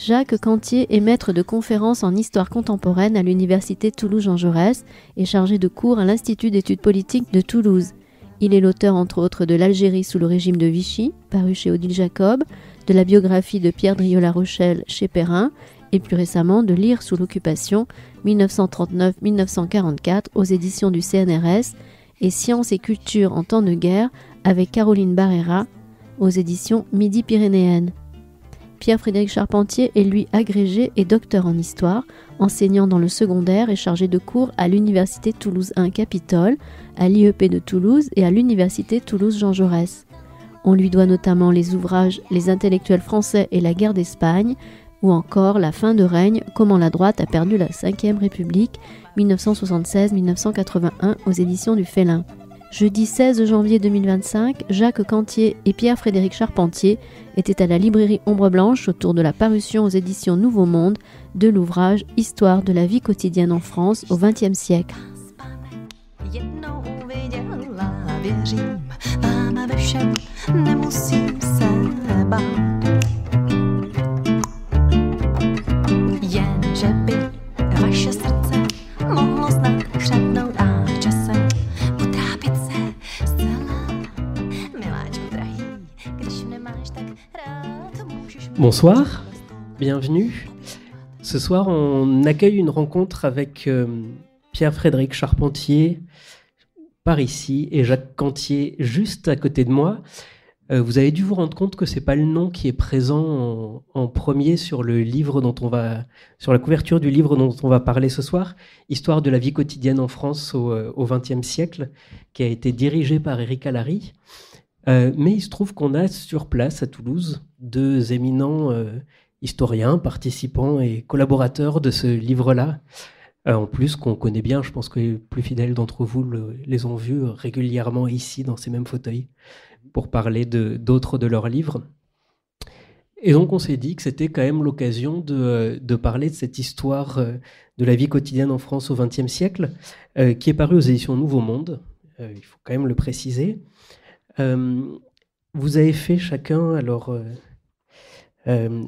Jacques Cantier est maître de conférences en histoire contemporaine à l'université Toulouse-Jean Jaurès et chargé de cours à l'Institut d'études politiques de Toulouse. Il est l'auteur entre autres de l'Algérie sous le régime de Vichy, paru chez Odile Jacob, de la biographie de Pierre Drieux-La Rochelle chez Perrin et plus récemment de Lire sous l'occupation 1939-1944 aux éditions du CNRS et Sciences et culture en temps de guerre avec Caroline Barrera aux éditions Midi-Pyrénéennes. Pierre-Frédéric Charpentier est lui agrégé et docteur en histoire, enseignant dans le secondaire et chargé de cours à l'Université Toulouse 1 Capitole, à l'IEP de Toulouse et à l'Université Toulouse-Jean Jaurès. On lui doit notamment les ouvrages Les intellectuels français et la guerre d'Espagne, ou encore La fin de règne, comment la droite a perdu la Ve République, 1976-1981 aux éditions du Félin. Jeudi 16 janvier 2025, Jacques Cantier et Pierre-Frédéric Charpentier étaient à la librairie Ombre Blanche autour de la parution aux éditions Nouveau Monde de l'ouvrage Histoire de la vie quotidienne en France au XXe siècle. Bonsoir, bienvenue. Ce soir, on accueille une rencontre avec Pierre-Frédéric Charpentier par ici et Jacques Cantier juste à côté de moi. Vous avez dû vous rendre compte que c'est pas le nom qui est présent en premier sur le livre sur la couverture du livre dont on va parler ce soir, Histoire de la vie quotidienne en France au XXe siècle, qui a été dirigé par Éric Allary. Mais il se trouve qu'on a sur place à Toulouse deux éminents historiens, participants et collaborateurs de ce livre-là. En plus, qu'on connaît bien, je pense que les plus fidèles d'entre vous les ont vus régulièrement ici, dans ces mêmes fauteuils, pour parler d'autres de leurs livres. Et donc, on s'est dit que c'était quand même l'occasion de parler de cette histoire de la vie quotidienne en France au XXe siècle, qui est parue aux éditions Nouveau Monde. Il faut quand même le préciser. Vous avez fait chacun, alors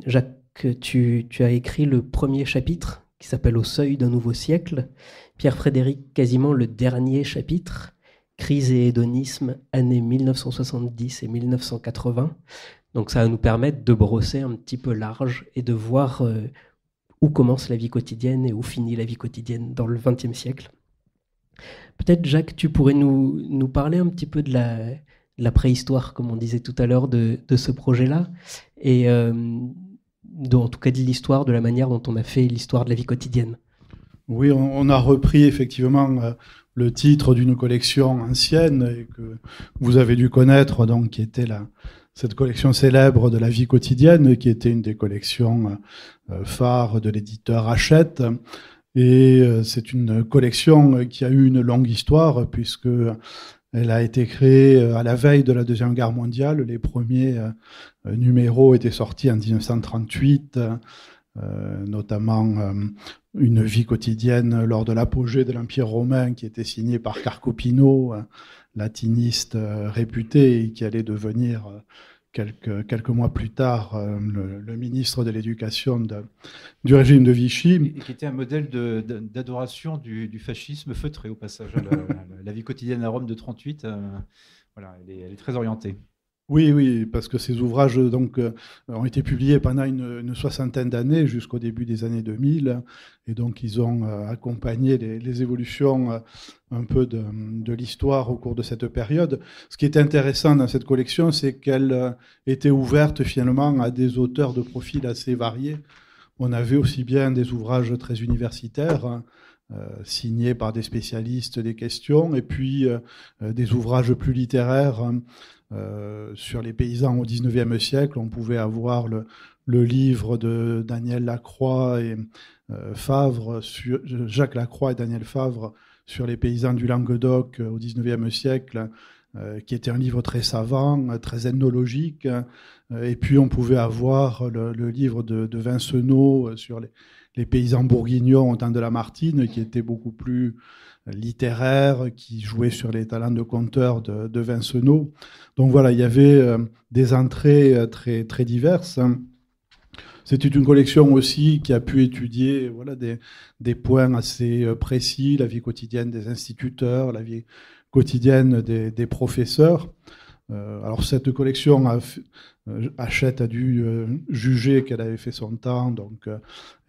Jacques, tu as écrit le premier chapitre qui s'appelle Au seuil d'un nouveau siècle, Pierre-Frédéric quasiment le dernier chapitre, Crise et hédonisme, années 1970 et 1980. Donc ça va nous permettre de brosser un petit peu large et de voir où commence la vie quotidienne et où finit la vie quotidienne dans le XXe siècle. Peut-être Jacques, tu pourrais nous parler un petit peu de la préhistoire, comme on disait tout à l'heure, de ce projet-là, et en tout cas de l'histoire, de la manière dont on a fait l'histoire de la vie quotidienne. Oui, on a repris effectivement le titre d'une collection ancienne et que vous avez dû connaître, donc qui était cette collection célèbre de la vie quotidienne, qui était une des collections phares de l'éditeur Hachette. Et c'est une collection qui a eu une longue histoire, puisque elle a été créée à la veille de la Deuxième Guerre mondiale. Les premiers numéros étaient sortis en 1938, notamment une vie quotidienne lors de l'apogée de l'Empire romain qui était signée par Carcopino, latiniste réputé et qui allait devenir quelques mois plus tard le ministre de l'Éducation du régime de Vichy. Et qui était un modèle d'adoration du fascisme feutré au passage. La vie quotidienne à Rome de 1938, voilà, elle est très orientée. Oui, parce que ces ouvrages donc ont été publiés pendant une soixantaine d'années jusqu'au début des années 2000, et donc ils ont accompagné les évolutions un peu de l'histoire au cours de cette période. Ce qui est intéressant dans cette collection, c'est qu'elle était ouverte finalement à des auteurs de profils assez variés. On avait aussi bien des ouvrages très universitaires, signés par des spécialistes des questions, et puis des ouvrages plus littéraires. Sur les paysans au XIXe siècle, on pouvait avoir le livre de Daniel Lacroix et Favre, Jacques Lacroix et Daniel Favre sur les paysans du Languedoc au XIXe siècle, qui était un livre très savant, très ethnologique. Et puis on pouvait avoir le livre de Vincenot sur les paysans bourguignons au temps de Lamartine, qui était beaucoup plus littéraire, qui jouait sur les talents de conteur de Vincenot. Donc voilà, il y avait des entrées très, très diverses. C'était une collection aussi qui a pu étudier voilà, des points assez précis, la vie quotidienne des instituteurs, la vie quotidienne des professeurs. Alors cette collection, Hachette a dû juger qu'elle avait fait son temps, donc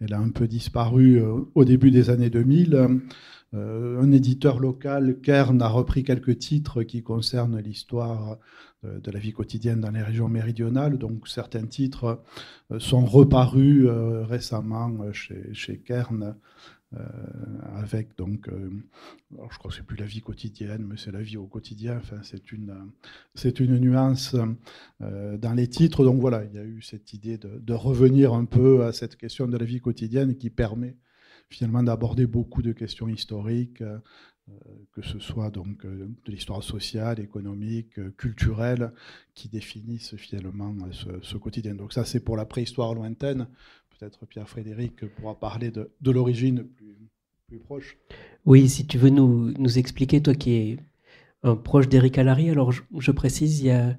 elle a un peu disparu au début des années 2000. Un éditeur local, Kern, a repris quelques titres qui concernent l'histoire de la vie quotidienne dans les régions méridionales. Donc certains titres sont reparus récemment chez Kern, avec donc, alors je crois que c'est plus la vie quotidienne, mais c'est la vie au quotidien. Enfin, c'est une nuance dans les titres. Donc voilà, il y a eu cette idée de revenir un peu à cette question de la vie quotidienne qui permet finalement d'aborder beaucoup de questions historiques, que ce soit donc de l'histoire sociale, économique, culturelle, qui définissent finalement ce quotidien. Donc ça, c'est pour la préhistoire lointaine. Peut-être Pierre-Frédéric pourra parler de l'origine plus proche. Oui, si tu veux nous expliquer, toi qui es un proche d'Éric Allary, alors je précise, il y a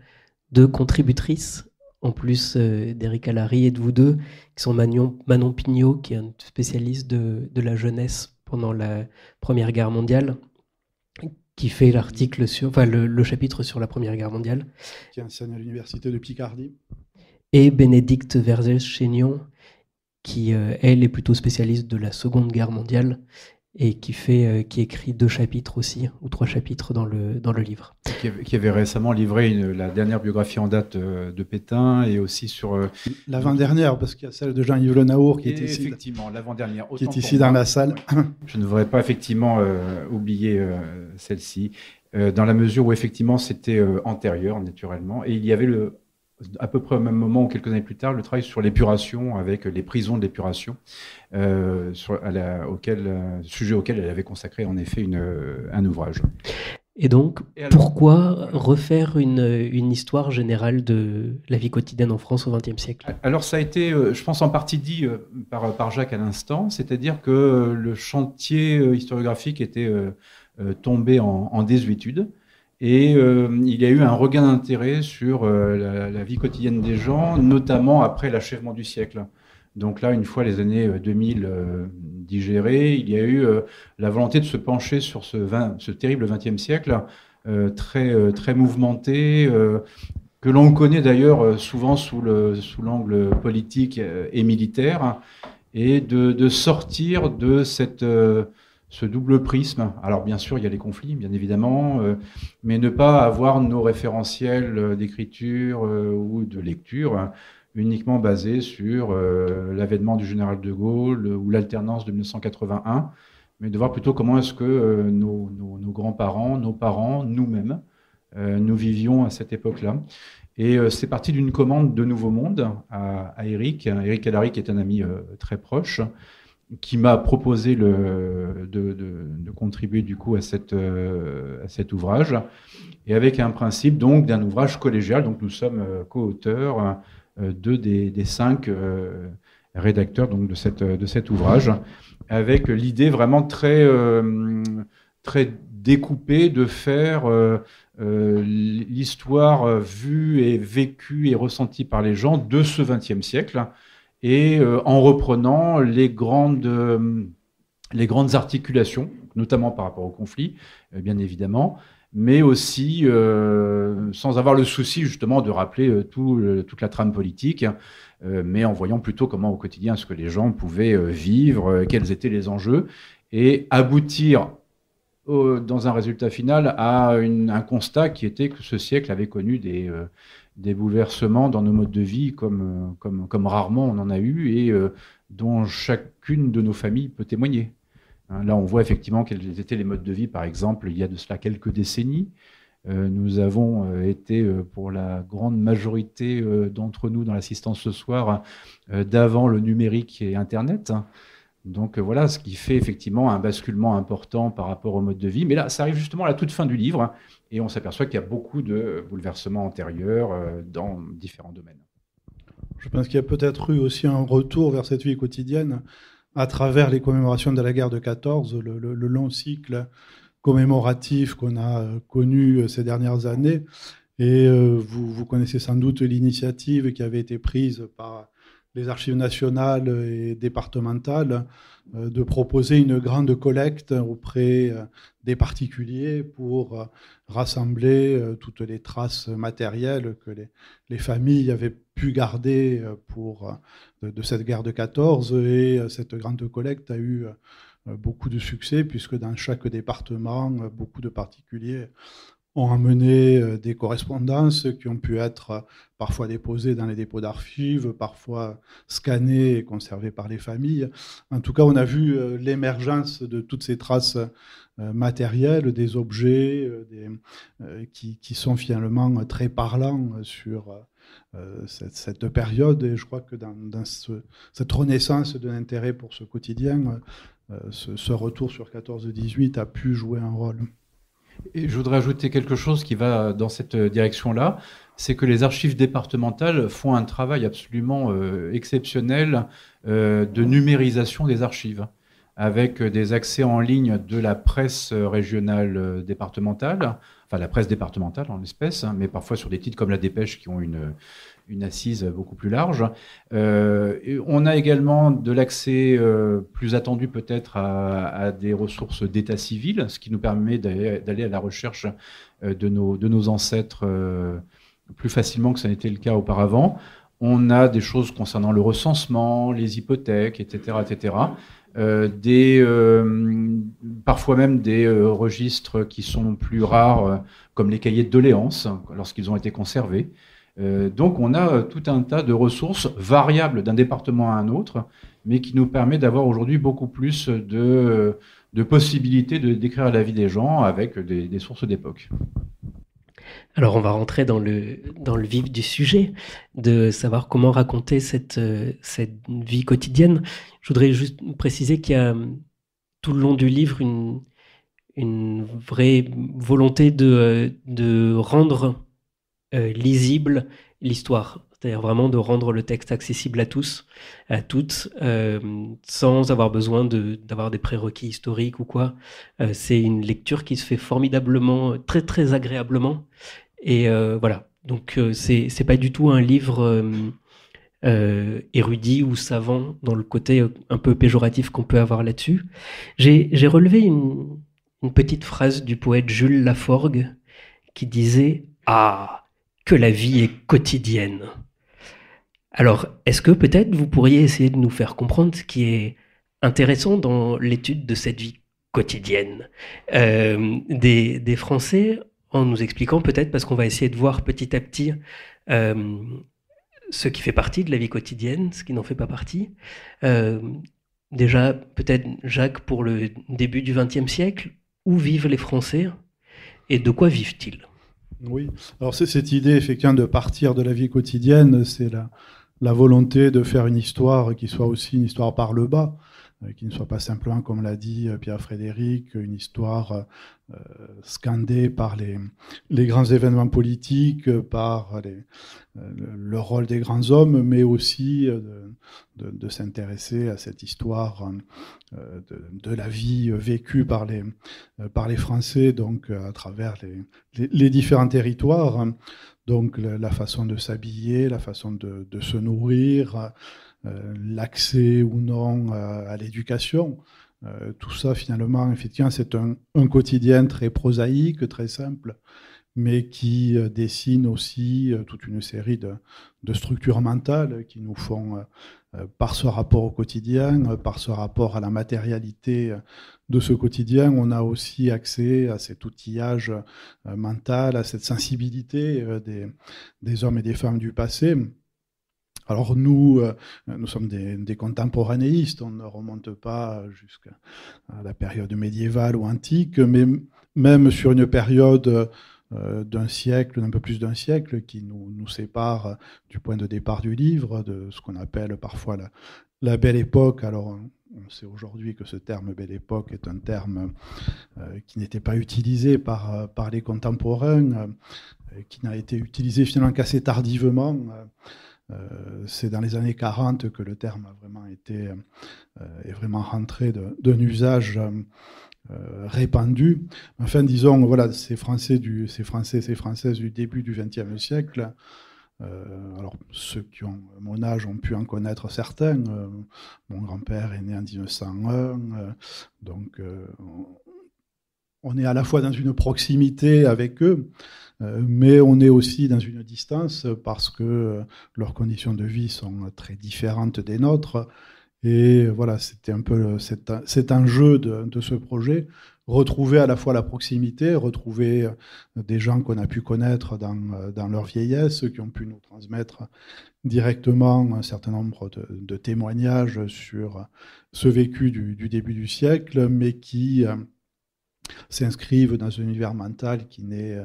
2 contributrices, en plus d'Éric Allary et de vous deux, qui sont Manon Pignot, qui est un spécialiste de la jeunesse pendant la Première Guerre mondiale, qui fait l'article le chapitre sur la Première Guerre mondiale. Qui enseigne à l'université de Picardie. Et Bénédicte Verzès-Chénion, qui, elle, est plutôt spécialiste de la Seconde Guerre mondiale et qui écrit 2 chapitres aussi, ou 3 chapitres dans le livre. Qui avait récemment livré la dernière biographie en date de Pétain, et aussi sur... L'avant-dernière, parce qu'il y a celle de Jean-Yves Le Naour qui est ici. Effectivement, l'avant-dernière. Qui est ici dans la salle. Je ne voudrais pas effectivement oublier celle-ci, dans la mesure où effectivement c'était antérieur, naturellement, et il y avait à peu près au même moment ou quelques années plus tard, le travail sur l'épuration, avec les prisons de l'épuration, sujet auquel elle avait consacré en effet un ouvrage. Et donc, pourquoi refaire une histoire générale de la vie quotidienne en France au XXe siècle ? Alors ça a été, je pense, en partie dit par Jacques à l'instant, c'est-à-dire que le chantier historiographique était tombé en désuétude. Et il y a eu un regain d'intérêt sur la vie quotidienne des gens, notamment après l'achèvement du siècle. Donc là, une fois les années 2000 digérées, il y a eu la volonté de se pencher sur ce terrible XXe siècle, très mouvementé, que l'on connaît d'ailleurs souvent sous l'angle politique et militaire, et de sortir de ce double prisme. Alors bien sûr, il y a les conflits, bien évidemment, mais ne pas avoir nos référentiels d'écriture ou de lecture uniquement basés sur l'avènement du général de Gaulle ou l'alternance de 1981, mais de voir plutôt comment est-ce que nos grands-parents, nos parents, nous-mêmes, nous vivions à cette époque-là. Et c'est parti d'une commande de Nouveau Monde à Éric Allary, qui est un ami très proche, qui m'a proposé de contribuer du coup à cet ouvrage, et avec un principe donc d'un ouvrage collégial. Donc nous sommes co-auteurs, 2 des 5 rédacteurs donc de cet ouvrage, avec l'idée vraiment très découpée de faire l'histoire vue et vécue et ressentie par les gens de ce XXe siècle, et en reprenant les grandes articulations, notamment par rapport au conflit, bien évidemment, mais aussi sans avoir le souci justement de rappeler toute la trame politique, mais en voyant plutôt comment au quotidien ce que les gens pouvaient vivre, quels étaient les enjeux, et aboutir dans un résultat final à un constat qui était que ce siècle avait connu des bouleversements dans nos modes de vie comme rarement on en a eu, et dont chacune de nos familles peut témoigner. Là, on voit effectivement quels étaient les modes de vie, par exemple, il y a de cela quelques décennies. Nous avons été, pour la grande majorité d'entre nous dans l'assistance ce soir, d'avant le numérique et Internet. Donc voilà, ce qui fait effectivement un basculement important par rapport au mode de vie. Mais là, ça arrive justement à la toute fin du livre, et on s'aperçoit qu'il y a beaucoup de bouleversements antérieurs dans différents domaines. Je pense qu'il y a peut-être eu aussi un retour vers cette vie quotidienne à travers les commémorations de la guerre de 14, le long cycle commémoratif qu'on a connu ces dernières années. Et vous connaissez sans doute l'initiative qui avait été prise par les archives nationales et départementales de proposer une grande collecte auprès des particuliers pour rassembler toutes les traces matérielles que les familles avaient pu garder de cette guerre de 14. Et cette grande collecte a eu beaucoup de succès, puisque dans chaque département, beaucoup de particuliers ont amené des correspondances qui ont pu être parfois déposées dans les dépôts d'archives, parfois scannées et conservées par les familles. En tout cas, on a vu l'émergence de toutes ces traces matérielles, des objets qui sont finalement très parlants sur cette période. Et je crois que dans cette renaissance de l'intérêt pour ce quotidien, ce retour sur 14-18 a pu jouer un rôle. Et je voudrais ajouter quelque chose qui va dans cette direction-là, c'est que les archives départementales font un travail absolument exceptionnel de numérisation des archives, avec des accès en ligne de la presse régionale départementale, enfin la presse départementale en l'espèce, mais parfois sur des titres comme La Dépêche qui ont une assise beaucoup plus large. Et on a également de l'accès plus attendu peut-être à des ressources d'état civil, ce qui nous permet d'aller à la recherche de nos ancêtres plus facilement que ça n'était le cas auparavant. On a des choses concernant le recensement, les hypothèques, etc., etc. Parfois même des registres qui sont plus rares, comme les cahiers de doléances, lorsqu'ils ont été conservés. Donc on a tout un tas de ressources variables d'un département à un autre, mais qui nous permet d'avoir aujourd'hui beaucoup plus de possibilités de décrire la vie des gens avec des sources d'époque. Alors on va rentrer dans le vif du sujet, de savoir comment raconter cette vie quotidienne. Je voudrais juste préciser qu'il y a tout le long du livre une vraie volonté de rendre lisible l'histoire, c'est-à-dire vraiment de rendre le texte accessible à tous, à toutes, sans avoir besoin d'avoir des prérequis historiques ou quoi. C'est une lecture qui se fait formidablement, très très agréablement, et voilà. Donc c'est pas du tout un livre érudit ou savant dans le côté un peu péjoratif qu'on peut avoir là-dessus. J'ai relevé une petite phrase du poète Jules Laforgue qui disait « Ah, que la vie est quotidienne ». Alors, est-ce que peut-être vous pourriez essayer de nous faire comprendre ce qui est intéressant dans l'étude de cette vie quotidienne des Français, en nous expliquant peut-être, parce qu'on va essayer de voir petit à petit ce qui fait partie de la vie quotidienne, ce qui n'en fait pas partie. Déjà, peut-être, Jacques, pour le début du XXe siècle, où vivent les Français et de quoi vivent-ils ? Oui, alors c'est cette idée effectivement de partir de la vie quotidienne, c'est la volonté de faire une histoire qui soit aussi une histoire par le bas, qui ne soit pas simplement, comme l'a dit Pierre-Frédéric, une histoire scandée par les grands événements politiques, par le rôle des grands hommes, mais aussi de s'intéresser à cette histoire de la vie vécue par les Français, donc à travers les différents territoires. Donc la façon de s'habiller, la façon de se nourrir, l'accès ou non à l'éducation. Tout ça, finalement, effectivement, c'est un quotidien très prosaïque, très simple, mais qui dessine aussi toute une série de structures mentales qui nous font, par ce rapport au quotidien, par ce rapport à la matérialité de ce quotidien, on a aussi accès à cet outillage mental, à cette sensibilité des hommes et des femmes du passé. Alors nous sommes des contemporanéistes, on ne remonte pas jusqu'à la période médiévale ou antique, mais même sur une période d'un siècle, d'un peu plus d'un siècle, qui nous sépare du point de départ du livre, de ce qu'on appelle parfois la Belle Époque. Alors on sait aujourd'hui que ce terme Belle Époque est un terme qui n'était pas utilisé par les contemporains, qui n'a été utilisé finalement qu'assez tardivement. C'est dans les années 40 que le terme a vraiment est vraiment rentré d'un usage répandu. Enfin, disons, voilà, ces Françaises du début du XXe siècle Alors, ceux qui ont mon âge ont pu en connaître certains. Mon grand-père est né en 1901, donc on est à la fois dans une proximité avec eux, mais on est aussi dans une distance parce que leurs conditions de vie sont très différentes des nôtres. Et voilà, c'était un peu cet enjeu de ce projet, retrouver à la fois la proximité, retrouver des gens qu'on a pu connaître dans leur vieillesse, qui ont pu nous transmettre directement un certain nombre de témoignages sur ce vécu du début du siècle, mais qui s'inscrivent dans un univers mental qui n'est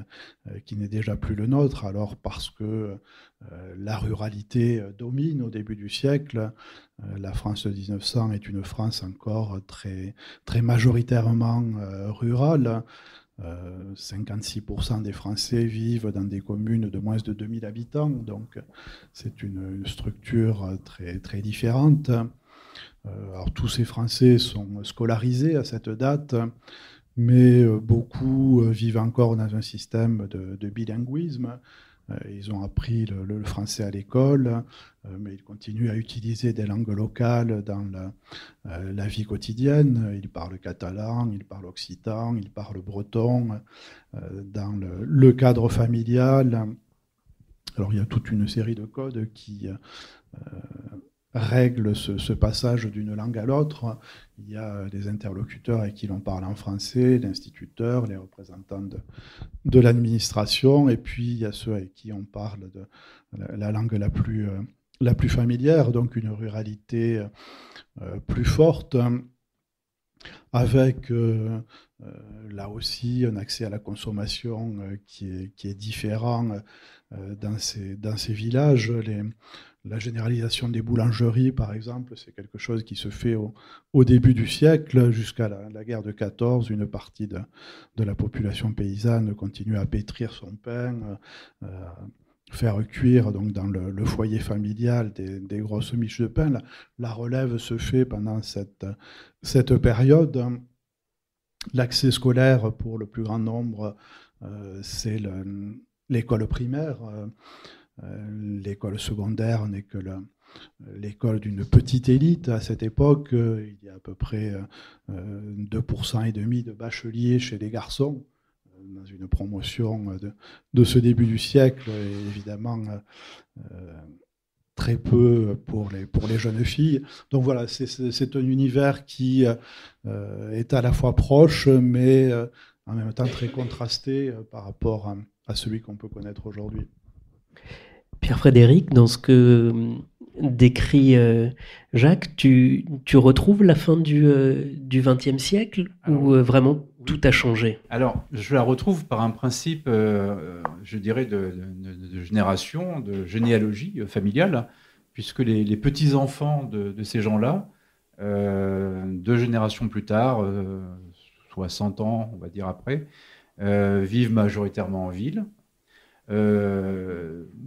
déjà plus le nôtre, alors parce que la ruralité domine au début du siècle. La France de 1900 est une France encore très, très majoritairement rurale. 56% des Français vivent dans des communes de moins de 2000 habitants, donc c'est une structure très, très différente. Alors tous ces Français sont scolarisés à cette date, mais beaucoup vivent encore dans un système de bilinguisme. Ils ont appris le français à l'école, mais ils continuent à utiliser des langues locales dans la vie quotidienne. Ils parlent catalan, ils parlent occitan, ils parlent breton. Dans le cadre familial, alors il y a toute une série de codes qui règle ce passage d'une langue à l'autre. Il y a des interlocuteurs avec qui l'on parle en français, l'instituteur, les représentants de l'administration, et puis il y a ceux avec qui on parle de la langue la plus familière, donc une ruralité plus forte, avec là aussi un accès à la consommation qui est différent dans ces villages. La généralisation des boulangeries, par exemple, c'est quelque chose qui se fait au début du siècle. Jusqu'à la guerre de 14, une partie de la population paysanne continue à pétrir son pain, faire cuire donc, dans le foyer familial des grosses miches de pain. La relève se fait pendant cette période. L'accès scolaire, pour le plus grand nombre, c'est l'école primaire. L'école secondaire n'est que l'école d'une petite élite. À cette époque, il y a à peu près 2,5% de bacheliers chez les garçons, dans une promotion de ce début du siècle, et évidemment très peu pour les jeunes filles. Donc voilà, c'est un univers qui est à la fois proche, mais en même temps très contrasté par rapport à celui qu'on peut connaître aujourd'hui. Pierre-Frédéric, dans ce que décrit Jacques, tu retrouves la fin du XXe siècle, ou vraiment tout a changé? Alors, je la retrouve par un principe, je dirais, de génération, de généalogie familiale, puisque les petits-enfants de ces gens-là, 2 générations plus tard, 60 ans, on va dire après, vivent majoritairement en ville.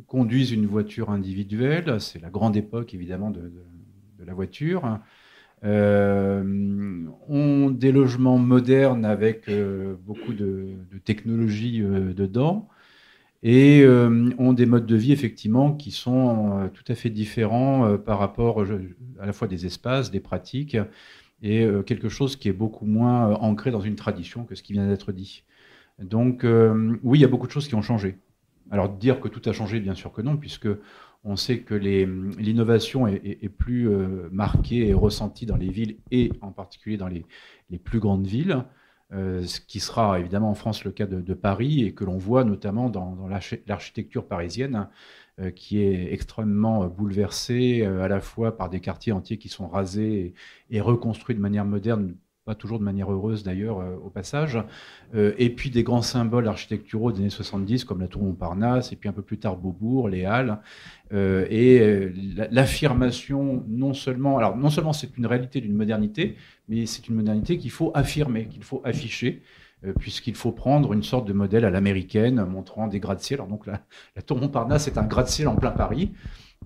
Conduisent une voiture individuelle, c'est la grande époque évidemment de la voiture, ont des logements modernes avec beaucoup de technologies dedans, et ont des modes de vie effectivement qui sont tout à fait différents par rapport à la fois des espaces, des pratiques, et quelque chose qui est beaucoup moins ancré dans une tradition que ce qui vient d'être dit. Donc oui, il y a beaucoup de choses qui ont changé. Alors dire que tout a changé, bien sûr que non, puisque on sait que l'innovation est plus marquée et ressentie dans les villes, et en particulier dans les plus grandes villes, ce qui sera évidemment en France le cas de Paris, et que l'on voit notamment dans l'architecture parisienne, qui est extrêmement bouleversée, à la fois par des quartiers entiers qui sont rasés et reconstruits de manière moderne, pas toujours de manière heureuse d'ailleurs au passage, et puis des grands symboles architecturaux des années 70 comme la tour Montparnasse, et puis un peu plus tard Beaubourg, les Halles, et l'affirmation non seulement c'est une réalité d'une modernité, mais c'est une modernité qu'il faut affirmer, qu'il faut afficher, puisqu'il faut prendre une sorte de modèle à l'américaine, montrant des gratte-ciel. Alors donc la tour Montparnasse est un gratte-ciel en plein Paris,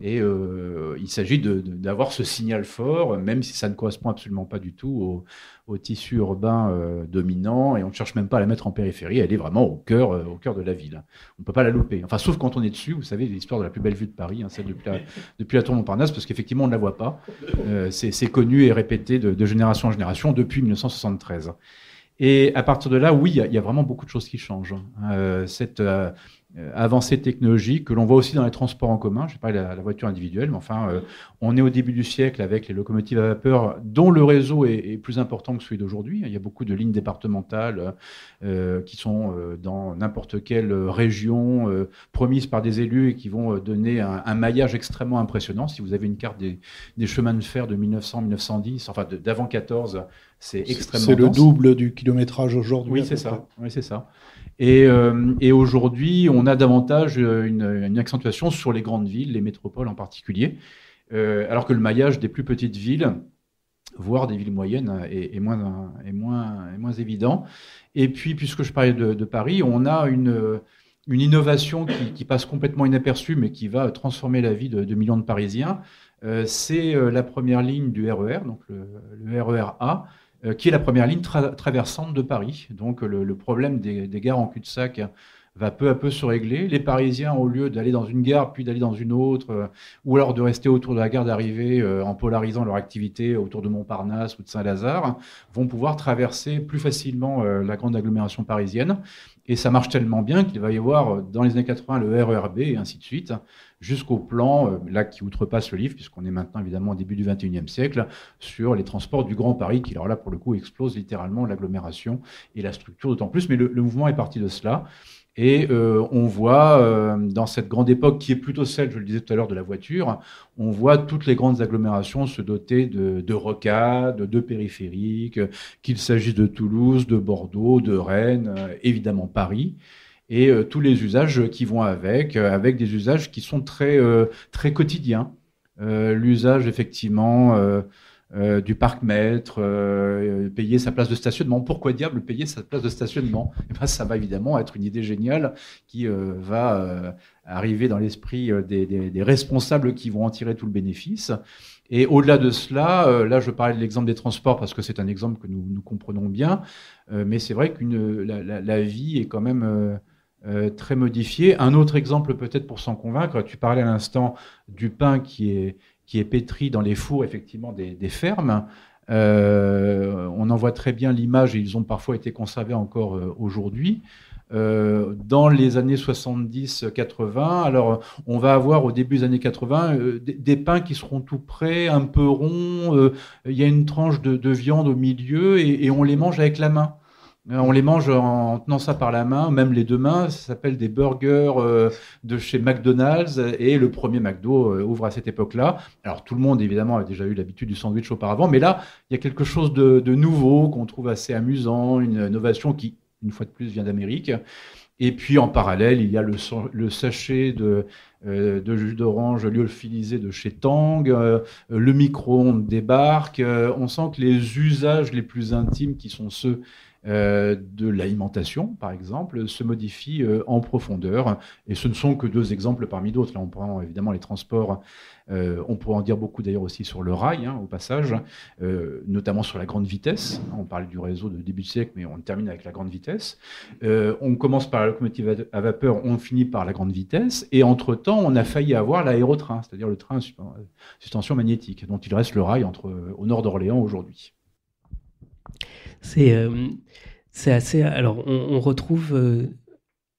Et il s'agit d'avoir ce signal fort, même si ça ne correspond absolument pas du tout au tissu urbain dominant, et on ne cherche même pas à la mettre en périphérie, elle est vraiment au cœur de la ville. On ne peut pas la louper. Enfin, sauf quand on est dessus, vous savez, l'histoire de la plus belle vue de Paris, celle depuis la tour Montparnasse, parce qu'effectivement, on ne la voit pas. C'est connu et répété de génération en génération depuis 1973. Et à partir de là, oui, il y a vraiment beaucoup de choses qui changent. Cette avancée technologique que l'on voit aussi dans les transports en commun, je parle de la voiture individuelle, mais enfin, on est au début du siècle avec les locomotives à vapeur dont le réseau est plus important que celui d'aujourd'hui. Il y a beaucoup de lignes départementales qui sont dans n'importe quelle région promises par des élus et qui vont donner un maillage extrêmement impressionnant. Si vous avez une carte des chemins de fer de 1900-1910, enfin d'avant 14, c'est extrêmement dense. C'est le double du kilométrage aujourd'hui. Oui, c'est ça. Oui, c'est ça. Et aujourd'hui, on a davantage une accentuation sur les grandes villes, les métropoles en particulier, alors que le maillage des plus petites villes, voire des villes moyennes, est moins évident. Et puis, puisque je parlais de Paris, on a une innovation qui passe complètement inaperçue, mais qui va transformer la vie de millions de Parisiens. C'est la première ligne du RER, donc le RER A, qui est la première ligne traversante de Paris. Donc le problème des gares en cul-de-sac va peu à peu se régler. Les Parisiens, au lieu d'aller dans une gare puis d'aller dans une autre, ou alors de rester autour de la gare d'arrivée en polarisant leur activité autour de Montparnasse ou de Saint-Lazare, vont pouvoir traverser plus facilement la grande agglomération parisienne. Et ça marche tellement bien qu'il va y avoir dans les années 80 le RER B et ainsi de suite, jusqu'au plan, là qui outrepasse le livre, puisqu'on est maintenant évidemment au début du XXIe siècle, sur les transports du Grand Paris, qui alors là pour le coup explose littéralement l'agglomération et la structure d'autant plus, mais le mouvement est parti de cela. Et on voit, dans cette grande époque qui est plutôt celle, je le disais tout à l'heure, de la voiture, on voit toutes les grandes agglomérations se doter de rocades, de périphériques, qu'il s'agisse de Toulouse, de Bordeaux, de Rennes, évidemment Paris, et tous les usages qui vont avec des usages qui sont très quotidiens. L'usage, effectivement... du parc-mètre, payer sa place de stationnement. Pourquoi diable payer sa place de stationnement ? Et ben, ça va évidemment être une idée géniale qui va arriver dans l'esprit des responsables qui vont en tirer tout le bénéfice. Et au-delà de cela, là je parlais de l'exemple des transports parce que c'est un exemple que nous comprenons bien, mais c'est vrai que la vie est quand même... très modifiée. Un autre exemple peut-être pour s'en convaincre, tu parlais à l'instant du pain qui est pétri dans les fours, effectivement, des fermes. On en voit très bien l'image, et ils ont parfois été conservés encore aujourd'hui. Dans les années 70-80, alors on va avoir au début des années 80 des pains qui seront tout près, un peu ronds, il y a une tranche de viande au milieu, et on les mange avec la main. On les mange en tenant ça par la main, même les deux mains. Ça s'appelle des burgers de chez McDonald's. Et le premier McDo ouvre à cette époque-là. Alors tout le monde, évidemment, a déjà eu l'habitude du sandwich auparavant. Mais là, il y a quelque chose de nouveau qu'on trouve assez amusant. Une innovation qui, une fois de plus, vient d'Amérique. Et puis, en parallèle, il y a le sachet de jus d'orange lyophilisé de chez Tang. Le micro-ondes débarque. On sent que les usages les plus intimes, qui sont ceux de l'alimentation, par exemple, se modifient en profondeur. Et ce ne sont que deux exemples parmi d'autres. Là, on prend évidemment les transports. On pourrait en dire beaucoup d'ailleurs aussi sur le rail, au passage, notamment sur la grande vitesse. On parle du réseau de début de siècle, mais on termine avec la grande vitesse. On commence par la locomotive à vapeur, on finit par la grande vitesse. Et entre-temps, on a failli avoir l'aérotrain, c'est-à-dire le train à suspension magnétique, dont il reste le rail au nord d'Orléans aujourd'hui. C'est assez... Alors, on retrouve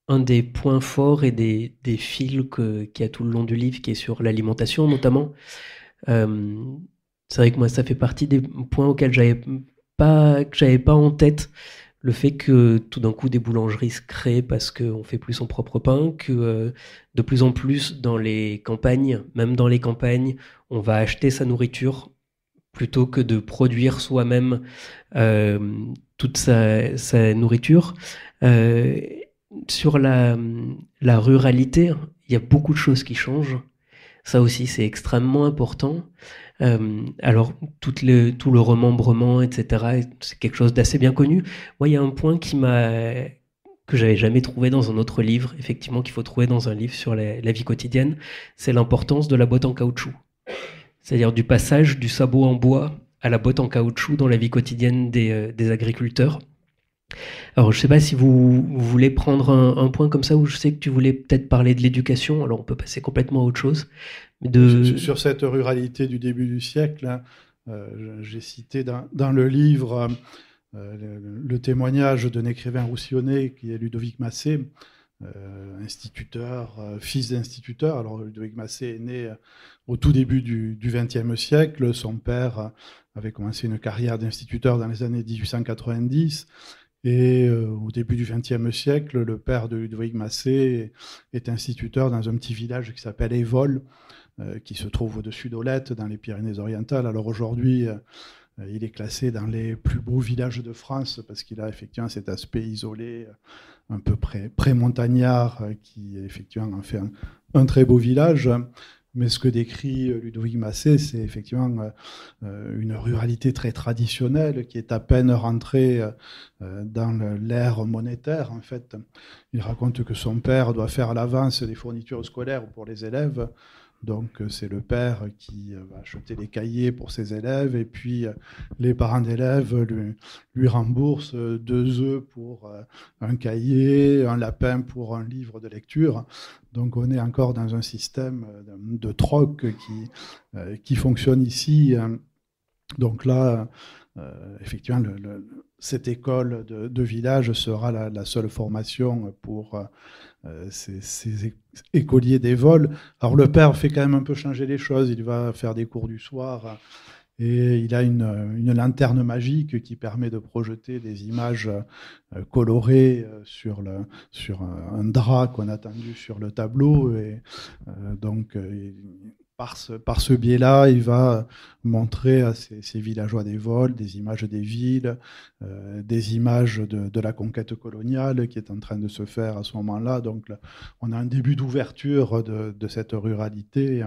un des points forts et des fils qu'il y a tout le long du livre, qui est sur l'alimentation, notamment. C'est vrai que moi, ça fait partie des points auxquels j'avais pas en tête. Le fait que, tout d'un coup, des boulangeries se créent parce qu'on fait plus son propre pain, que de plus en plus, dans les campagnes, même dans les campagnes, on va acheter sa nourriture plutôt que de produire soi-même toute sa nourriture. Sur la ruralité, il y a beaucoup de choses qui changent. Ça aussi, c'est extrêmement important. Alors, tout le remembrement, etc., c'est quelque chose d'assez bien connu. Moi, il y a un point que que j'avais jamais trouvé dans un autre livre, effectivement, qu'il faut trouver dans un livre sur la vie quotidienne, c'est l'importance de la botte en caoutchouc. C'est-à-dire du passage du sabot en bois à la botte en caoutchouc dans la vie quotidienne des agriculteurs. Alors, je ne sais pas si vous voulez prendre un point comme ça, où je sais que tu voulais peut-être parler de l'éducation, alors on peut passer complètement à autre chose. Sur cette ruralité du début du siècle, hein, j'ai cité dans le livre le témoignage d'un écrivain roussillonnais qui est Ludovic Massé, instituteur, fils d'instituteur. Alors Ludovic Massé est né au tout début du XXe siècle. Son père avait commencé une carrière d'instituteur dans les années 1890. Et au début du XXe siècle, le père de Ludovic Massé est instituteur dans un petit village qui s'appelle Évols, qui se trouve au-dessus d'Olette, dans les Pyrénées-Orientales. Alors aujourd'hui, il est classé dans les plus beaux villages de France parce qu'il a effectivement cet aspect isolé, un peu pré-montagnard, qui effectivement en fait un très beau village. Mais ce que décrit Ludovic Massé, c'est effectivement une ruralité très traditionnelle qui est à peine rentrée dans l'ère monétaire. En fait, il raconte que son père doit faire à l'avance des fournitures scolaires pour les élèves. Donc, c'est le père qui va acheter les cahiers pour ses élèves et puis les parents d'élèves lui remboursent 2 œufs pour un cahier, un lapin pour un livre de lecture. Donc, on est encore dans un système de troc qui fonctionne ici. Donc là, effectivement, cette école de village sera la seule formation pour ces écoliers des vols. Alors le père fait quand même un peu changer les choses, il va faire des cours du soir et il a une lanterne magique qui permet de projeter des images colorées sur un drap qu'on a tendu sur le tableau. Et donc par ce biais-là, il va montrer à ces villageois des vols des images des villes, des images de la conquête coloniale qui est en train de se faire à ce moment-là. Donc là, on a un début d'ouverture de cette ruralité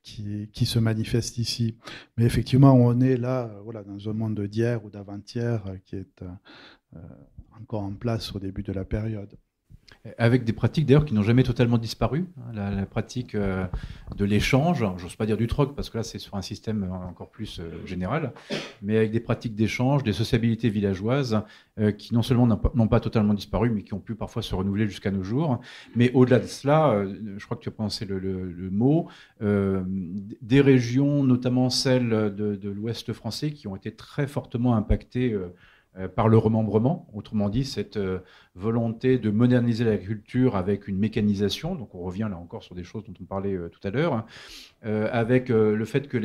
qui se manifeste ici. Mais effectivement, on est là dans un monde d'hier ou d'avant-hier qui est encore en place au début de la période. Avec des pratiques d'ailleurs qui n'ont jamais totalement disparu. La pratique de l'échange, j'ose pas dire du troc parce que là c'est sur un système encore plus général, mais avec des pratiques d'échange, des sociabilités villageoises qui non seulement n'ont pas totalement disparu, mais qui ont pu parfois se renouveler jusqu'à nos jours. Mais au-delà de cela, je crois que tu as prononcé le mot, des régions, notamment celles de l'Ouest français, qui ont été très fortement impactées par le remembrement, autrement dit cette volonté de moderniser l'agriculture avec une mécanisation, donc on revient là encore sur des choses dont on parlait tout à l'heure, avec le fait que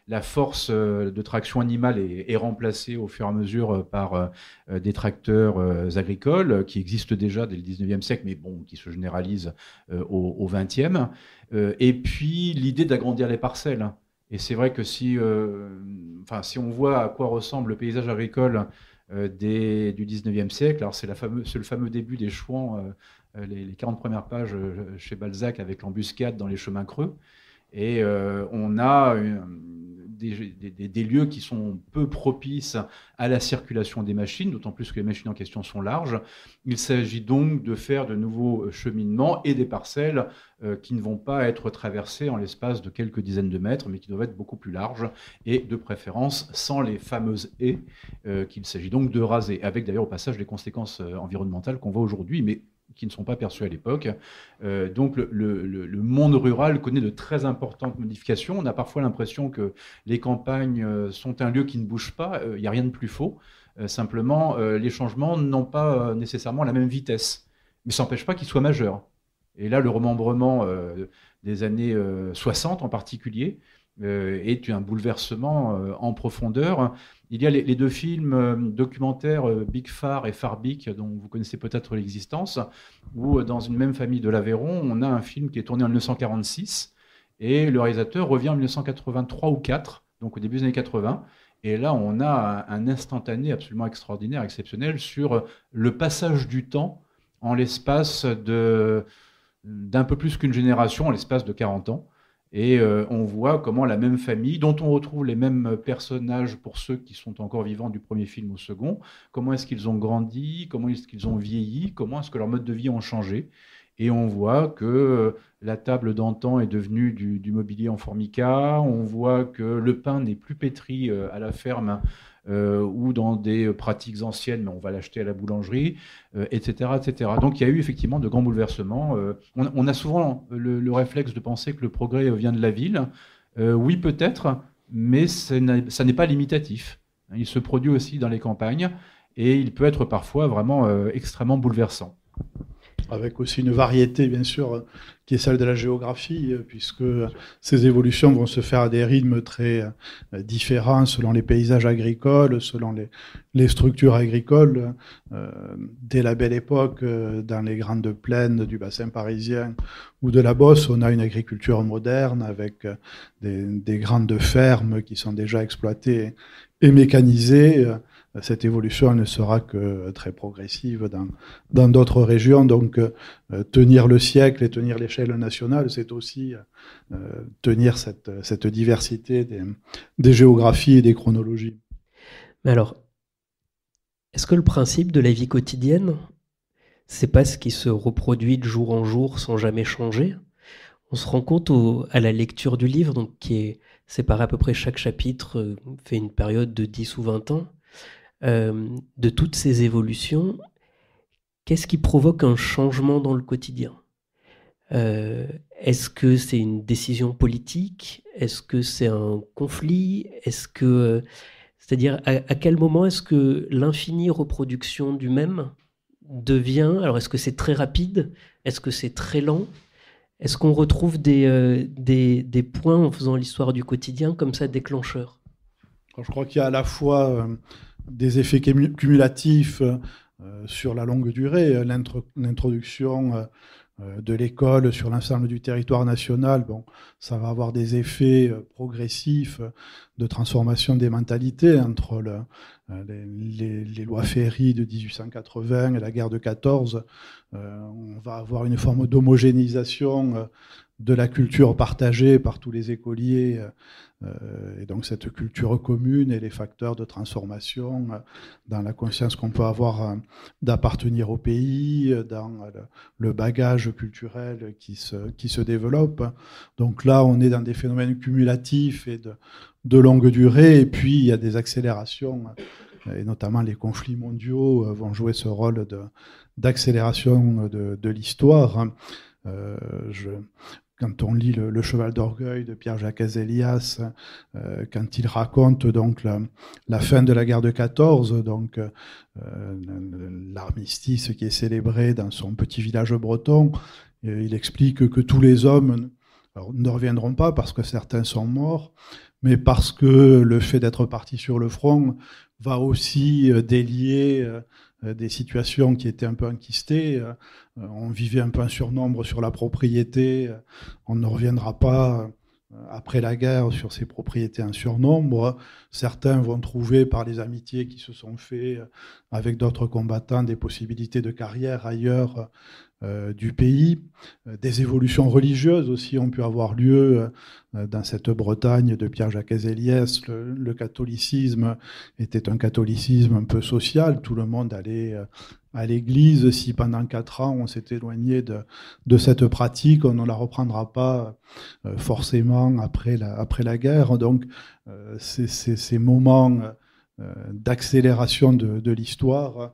la force de traction animale est remplacée au fur et à mesure par des tracteurs agricoles qui existent déjà dès le 19e siècle, mais bon, qui se généralisent au 20e, et puis l'idée d'agrandir les parcelles. Et c'est vrai que si on voit à quoi ressemble le paysage agricole du 19e siècle. Alors c'est le fameux début des Chouans, les 40 premières pages chez Balzac avec l'embuscade dans les chemins creux. Et on a des lieux qui sont peu propices à la circulation des machines, d'autant plus que les machines en question sont larges. Il s'agit donc de faire de nouveaux cheminements et des parcelles qui ne vont pas être traversées en l'espace de quelques dizaines de mètres, mais qui doivent être beaucoup plus larges et de préférence sans les fameuses haies qu'il s'agit donc de raser, avec d'ailleurs au passage les conséquences environnementales qu'on voit aujourd'hui, mais qui ne sont pas perçus à l'époque. Donc le monde rural connaît de très importantes modifications. On a parfois l'impression que les campagnes sont un lieu qui ne bouge pas. Il n'y a rien de plus faux. Simplement, les changements n'ont pas nécessairement la même vitesse. Mais ça n'empêche pas qu'ils soient majeurs. Et là, le remembrement des années 60 en particulier est un bouleversement en profondeur. Il y a les 2 films documentaires Big Far et Farbic, dont vous connaissez peut-être l'existence, où dans une même famille de l'Aveyron, on a un film qui est tourné en 1946 et le réalisateur revient en 1983 ou 4, donc au début des années 80. Et là, on a un instantané absolument extraordinaire, exceptionnel, sur le passage du temps en l'espace d'un peu plus qu'une génération, en l'espace de 40 ans. Et on voit comment la même famille, dont on retrouve les mêmes personnages pour ceux qui sont encore vivants du premier film au second, comment est-ce qu'ils ont grandi, comment est-ce qu'ils ont vieilli, comment est-ce que leur mode de vie ont changé. Et on voit que la table d'antan est devenue du mobilier en formica, on voit que le pain n'est plus pétri à la ferme ou dans des pratiques anciennes, mais on va l'acheter à la boulangerie, etc., etc. Donc il y a eu effectivement de grands bouleversements. On a souvent le réflexe de penser que le progrès vient de la ville. Oui, peut-être, mais ça n'est pas limitatif. Il se produit aussi dans les campagnes et il peut être parfois vraiment extrêmement bouleversant. Avec aussi une variété, bien sûr, qui est celle de la géographie, puisque ces évolutions vont se faire à des rythmes très différents selon les paysages agricoles, selon les structures agricoles. Dès la belle époque, dans les grandes plaines du bassin parisien ou de la Beauce, on a une agriculture moderne avec des grandes fermes qui sont déjà exploitées et mécanisées. Cette évolution elle ne sera que très progressive dans d'autres régions. Donc, tenir le siècle et tenir l'échelle nationale, c'est aussi tenir cette diversité des géographies et des chronologies. Mais alors, est-ce que le principe de la vie quotidienne, c'est pas ce qui se reproduit de jour en jour sans jamais changer? On se rend compte à la lecture du livre, donc qui est séparé à peu près chaque chapitre, fait une période de 10 ou 20 ans, de toutes ces évolutions. Qu'est-ce qui provoque un changement dans le quotidien? Est-ce que c'est une décision politique? Est-ce que c'est un conflit? C'est-à-dire, à quel moment est-ce que l'infinie reproduction du même devient... Alors, est-ce que c'est très rapide? Est-ce que c'est très lent? Est-ce qu'on retrouve des points en faisant l'histoire du quotidien comme ça déclencheurs? Alors, je crois qu'il y a à la fois des effets cumulatifs sur la longue durée, l'introduction de l'école sur l'ensemble du territoire national, bon, ça va avoir des effets progressifs de transformation des mentalités entre les lois Ferry de 1880 et la guerre de 14. On va avoir une forme d'homogénéisation de la culture partagée par tous les écoliers, et donc cette culture commune et les facteurs de transformation dans la conscience qu'on peut avoir d'appartenir au pays, dans le bagage culturel qui se développe. Donc là, on est dans des phénomènes cumulatifs et de longue durée, et puis il y a des accélérations, et notamment les conflits mondiaux vont jouer ce rôle d'accélération de l'histoire. Quand on lit le Cheval d'orgueil de Pierre-Jacques Azélias, quand il raconte donc la fin de la guerre de 14, donc l'armistice qui est célébré dans son petit village breton, il explique que tous les hommes ne reviendront pas parce que certains sont morts, mais parce que le fait d'être parti sur le front va aussi délier des situations qui étaient un peu enquistées. On vivait un peu un surnombre sur la propriété. On ne reviendra pas après la guerre sur ces propriétés en surnombre. Certains vont trouver par les amitiés qui se sont faites avec d'autres combattants des possibilités de carrière ailleurs du pays. Des évolutions religieuses aussi ont pu avoir lieu dans cette Bretagne de Pierre-Jacques Azélias. Le catholicisme était un catholicisme un peu social. Tout le monde allait à l'église. Si pendant 4 ans on s'est éloigné de cette pratique, on ne la reprendra pas forcément après la guerre. Donc ces moments d'accélération de l'histoire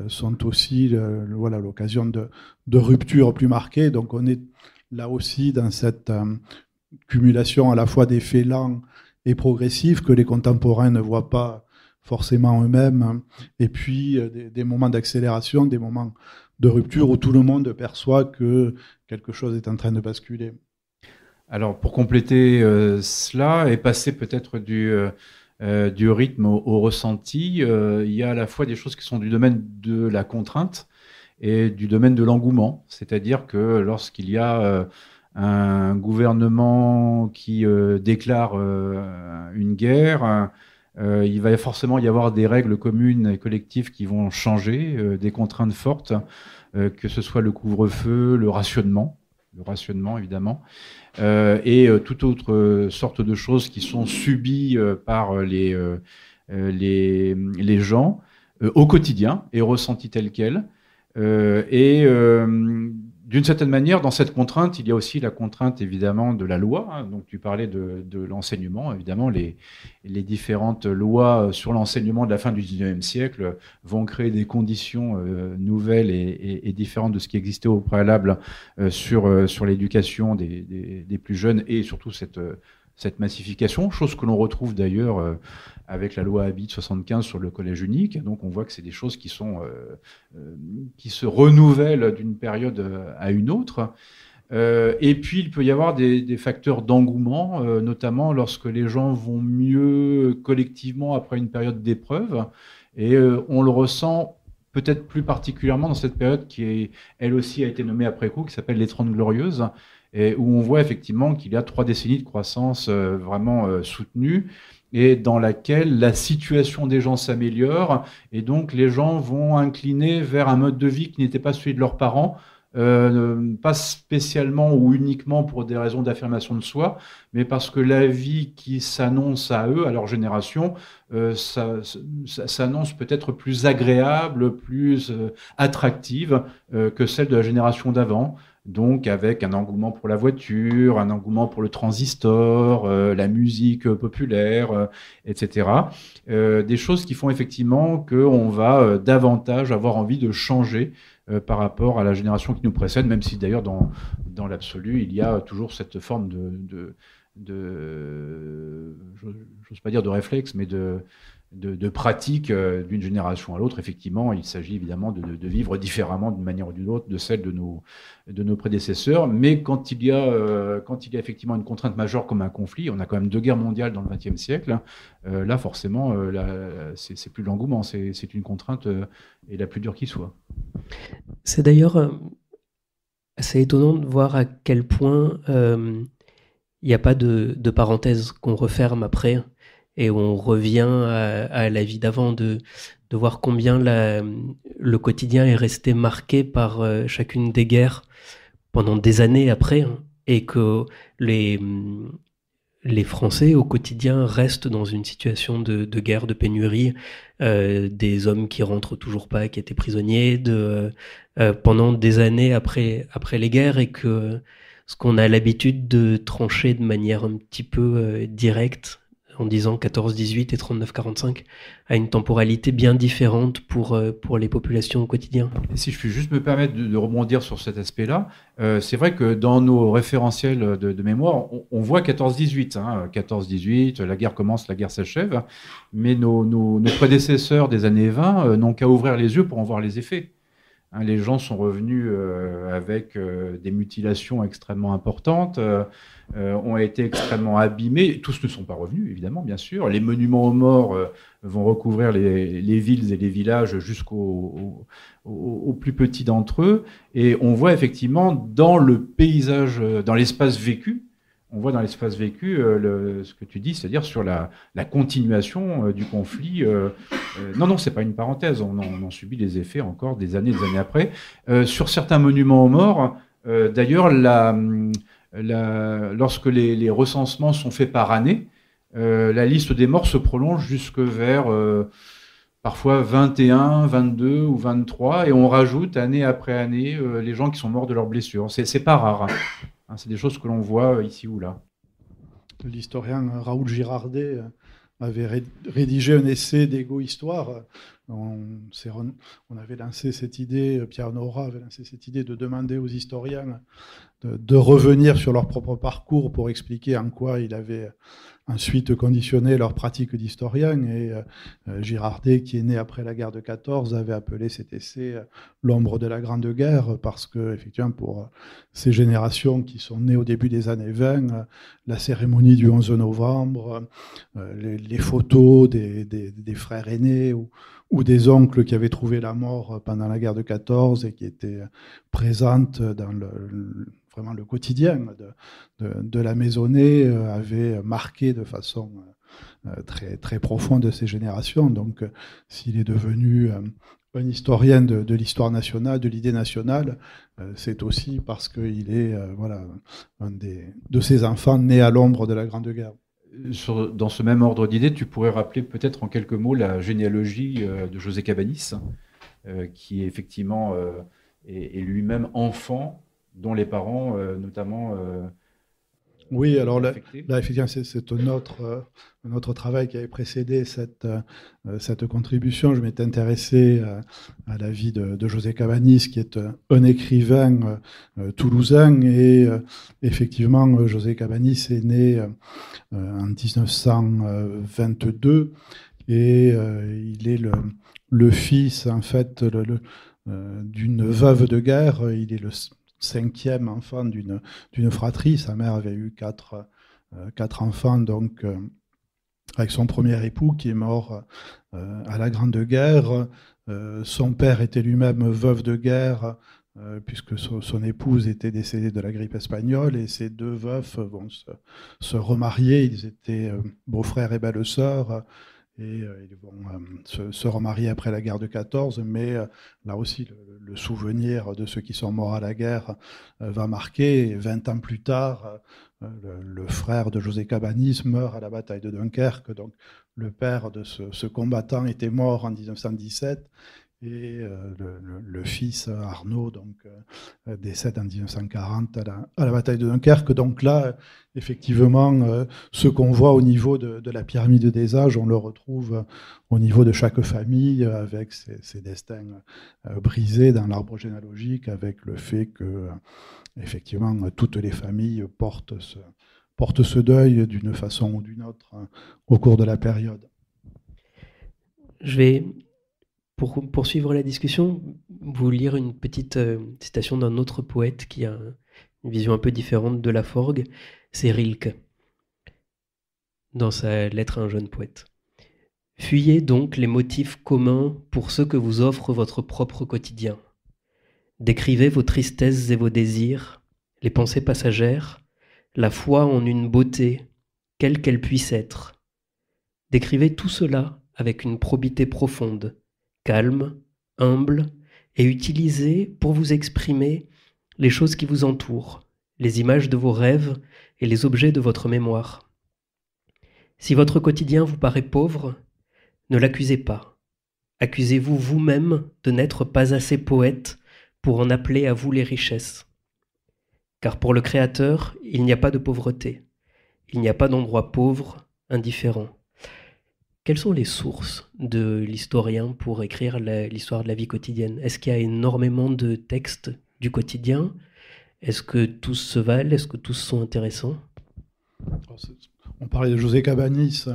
sont aussi l'occasion de ruptures plus marquées. Donc on est là aussi dans cette cumulation à la fois d'effets lents et progressifs que les contemporains ne voient pas forcément eux-mêmes, et puis des moments d'accélération, des moments de rupture où tout le monde perçoit que quelque chose est en train de basculer. Alors pour compléter cela et passer peut-être du rythme au ressenti, il y a à la fois des choses qui sont du domaine de la contrainte et du domaine de l'engouement. C'est-à-dire que lorsqu'il y a un gouvernement qui déclare une guerre, il va forcément y avoir des règles communes et collectives qui vont changer, des contraintes fortes, que ce soit le couvre-feu, le rationnement. le rationnement évidemment, toute autre sorte de choses qui sont subies par les gens au quotidien et ressenties telles quelles. D'une certaine manière, dans cette contrainte, il y a aussi la contrainte évidemment de la loi. Hein. Donc tu parlais de l'enseignement. Évidemment, les différentes lois sur l'enseignement de la fin du 19e siècle vont créer des conditions nouvelles et différentes de ce qui existait au préalable sur l'éducation des plus jeunes et surtout cette massification, chose que l'on retrouve d'ailleurs avec la loi Habit de 75 sur le collège unique. Donc on voit que c'est des choses qui se renouvellent d'une période à une autre. Et puis il peut y avoir des facteurs d'engouement, notamment lorsque les gens vont mieux collectivement après une période d'épreuve. Et on le ressent peut-être plus particulièrement dans cette période qui, elle aussi, a été nommée après coup, qui s'appelle les 30 Glorieuses, et où on voit effectivement qu'il y a 3 décennies de croissance vraiment soutenue, et dans laquelle la situation des gens s'améliore, et donc les gens vont incliner vers un mode de vie qui n'était pas celui de leurs parents, pas spécialement ou uniquement pour des raisons d'affirmation de soi, mais parce que la vie qui s'annonce à eux, à leur génération, ça s'annonce peut-être plus agréable, plus attractive que celle de la génération d'avant. Donc avec un engouement pour la voiture, un engouement pour le transistor, la musique populaire, etc. Des choses qui font effectivement qu'on va davantage avoir envie de changer par rapport à la génération qui nous précède, même si d'ailleurs dans l'absolu, il y a toujours cette forme j'ose pas dire de réflexe, mais de pratique d'une génération à l'autre. Effectivement, il s'agit évidemment de vivre différemment d'une manière ou d'une autre de celle de nos prédécesseurs. Mais quand il y a effectivement une contrainte majeure comme un conflit, on a quand même 2 guerres mondiales dans le XXe siècle. Là, forcément, c'est plus de l'engouement, c'est une contrainte et la plus dure qui soit. C'est d'ailleurs assez étonnant de voir à quel point il n'y a pas de parenthèse qu'on referme après. Et on revient à la vie d'avant, de voir combien le quotidien est resté marqué par chacune des guerres pendant des années après, hein, et que les Français au quotidien restent dans une situation de guerre, de pénurie, des hommes qui rentrent toujours pas, qui étaient prisonniers, pendant des années après les guerres, et que ce qu'on a l'habitude de trancher de manière un petit peu directe, en disant 14-18 et 39-45, a une temporalité bien différente pour les populations au quotidien. Et si je puis juste me permettre de rebondir sur cet aspect-là, c'est vrai que dans nos référentiels de mémoire, on voit 14-18. 14-18, la guerre commence, la guerre s'achève, mais nos prédécesseurs des années 20 n'ont qu'à ouvrir les yeux pour en voir les effets. Les gens sont revenus avec des mutilations extrêmement importantes, ont été extrêmement abîmés. Tous ne sont pas revenus, évidemment, bien sûr. Les monuments aux morts vont recouvrir les villes et les villages jusqu'aux plus petits d'entre eux. Et on voit effectivement dans le paysage, dans l'espace vécu, ce que tu dis, c'est-à-dire sur la continuation du conflit. Non, c'est pas une parenthèse. On en subit les effets encore des années après. Sur certains monuments aux morts, d'ailleurs, lorsque les recensements sont faits par année, la liste des morts se prolonge jusque vers parfois 21, 22 ou 23, et on rajoute année après année les gens qui sont morts de leurs blessures. C'est pas rare. C'est des choses que l'on voit ici ou là. L'historien Raoul Girardet avait rédigé un essai d'égo-histoire. On avait lancé cette idée, Pierre Nora avait lancé cette idée de demander aux historiens de revenir sur leur propre parcours pour expliquer en quoi il avait ensuite conditionné leur pratique d'historien. Et Girardet, qui est né après la guerre de 14, avait appelé cet essai l'ombre de la Grande Guerre, parce que, effectivement, pour ces générations qui sont nées au début des années 20, la cérémonie du 11 novembre, les photos des frères aînés ou des oncles qui avaient trouvé la mort pendant la guerre de 14 et qui étaient présentes dans vraiment le quotidien de la maisonnée, avait marqué de façon très, très profonde ces générations. Donc, s'il est devenu un historien de l'histoire nationale, de l'idée nationale, c'est aussi parce qu'il est voilà, un de ces enfants nés à l'ombre de la Grande Guerre. Dans ce même ordre d'idée, tu pourrais rappeler peut-être en quelques mots la généalogie de José Cabanis, qui effectivement est lui-même enfant, dont les parents notamment... Oui, alors là effectivement, c'est un autre travail qui avait précédé cette contribution. Je m'étais intéressé à la vie de José Cabanis, qui est un écrivain toulousain. Et effectivement, José Cabanis est né en 1922 et il est le fils, en fait, d'une veuve de guerre. Il est le 5e enfant d'une fratrie. Sa mère avait eu quatre enfants, donc avec son premier époux qui est mort à la Grande Guerre. Son père était lui-même veuf de guerre, puisque son épouse était décédée de la grippe espagnole, et ces deux veufs vont se remarier. Ils étaient beau-frère et belle-sœur. Et ils vont se remarier après la guerre de 14, mais là aussi, le souvenir de ceux qui sont morts à la guerre va marquer. Et 20 ans plus tard, le frère de José Cabanis meurt à la bataille de Dunkerque. Donc, le père de ce combattant était mort en 1917. Et le fils Arnaud décède en 1940 à la bataille de Dunkerque. Donc là, effectivement, ce qu'on voit au niveau de la pyramide des âges, on le retrouve au niveau de chaque famille, avec ses destins brisés dans l'arbre généalogique, avec le fait que, effectivement, toutes les familles portent ce deuil d'une façon ou d'une autre au cours de la période. Je vais, pour poursuivre la discussion, vous lire une petite citation d'un autre poète qui a une vision un peu différente de Laforgue, c'est Rilke, dans sa lettre à un jeune poète. « Fuyez donc les motifs communs pour ceux que vous offre votre propre quotidien. Décrivez vos tristesses et vos désirs, les pensées passagères, la foi en une beauté, quelle qu'elle puisse être. Décrivez tout cela avec une probité profonde, calme, humble, et utilisez pour vous exprimer les choses qui vous entourent, les images de vos rêves et les objets de votre mémoire. Si votre quotidien vous paraît pauvre, ne l'accusez pas. Accusez-vous vous-même de n'être pas assez poète pour en appeler à vous les richesses. Car pour le Créateur, il n'y a pas de pauvreté. Il n'y a pas d'endroit pauvre, indifférent. Quelles sont les sources de l'historien pour écrire l'histoire de la vie quotidienne? Est-ce qu'il y a énormément de textes du quotidien? Est-ce que tous se valent? Est-ce que tous sont intéressants? On parlait de José Cabanis,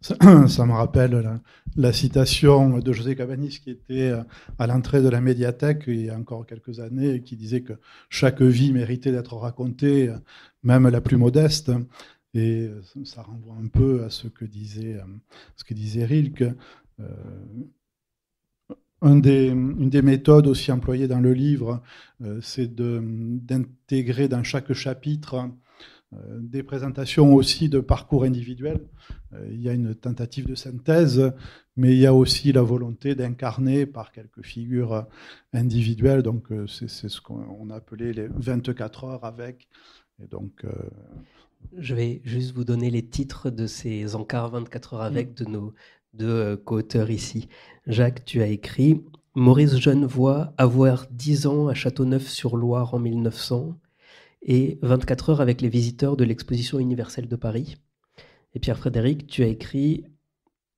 ça me rappelle la citation de José Cabanis qui était à l'entrée de la médiathèque il y a encore quelques années et qui disait que chaque vie méritait d'être racontée, même la plus modeste. Et ça renvoie un peu à ce que disait Rilke. Une des méthodes aussi employées dans le livre, c'est d'intégrer dans chaque chapitre des présentations aussi de parcours individuels. Il y a une tentative de synthèse, mais il y a aussi la volonté d'incarner par quelques figures individuelles. Donc c'est ce qu'on appelait les 24 heures avec. Et donc, je vais juste vous donner les titres de ces encarts 24 heures avec de nos deux co-auteurs ici. Jacques, tu as écrit « Maurice Genevoix, avoir 10 ans à Châteauneuf-sur-Loire en 1900 » et 24 heures avec les visiteurs de l'exposition universelle de Paris. Et Pierre-Frédéric, tu as écrit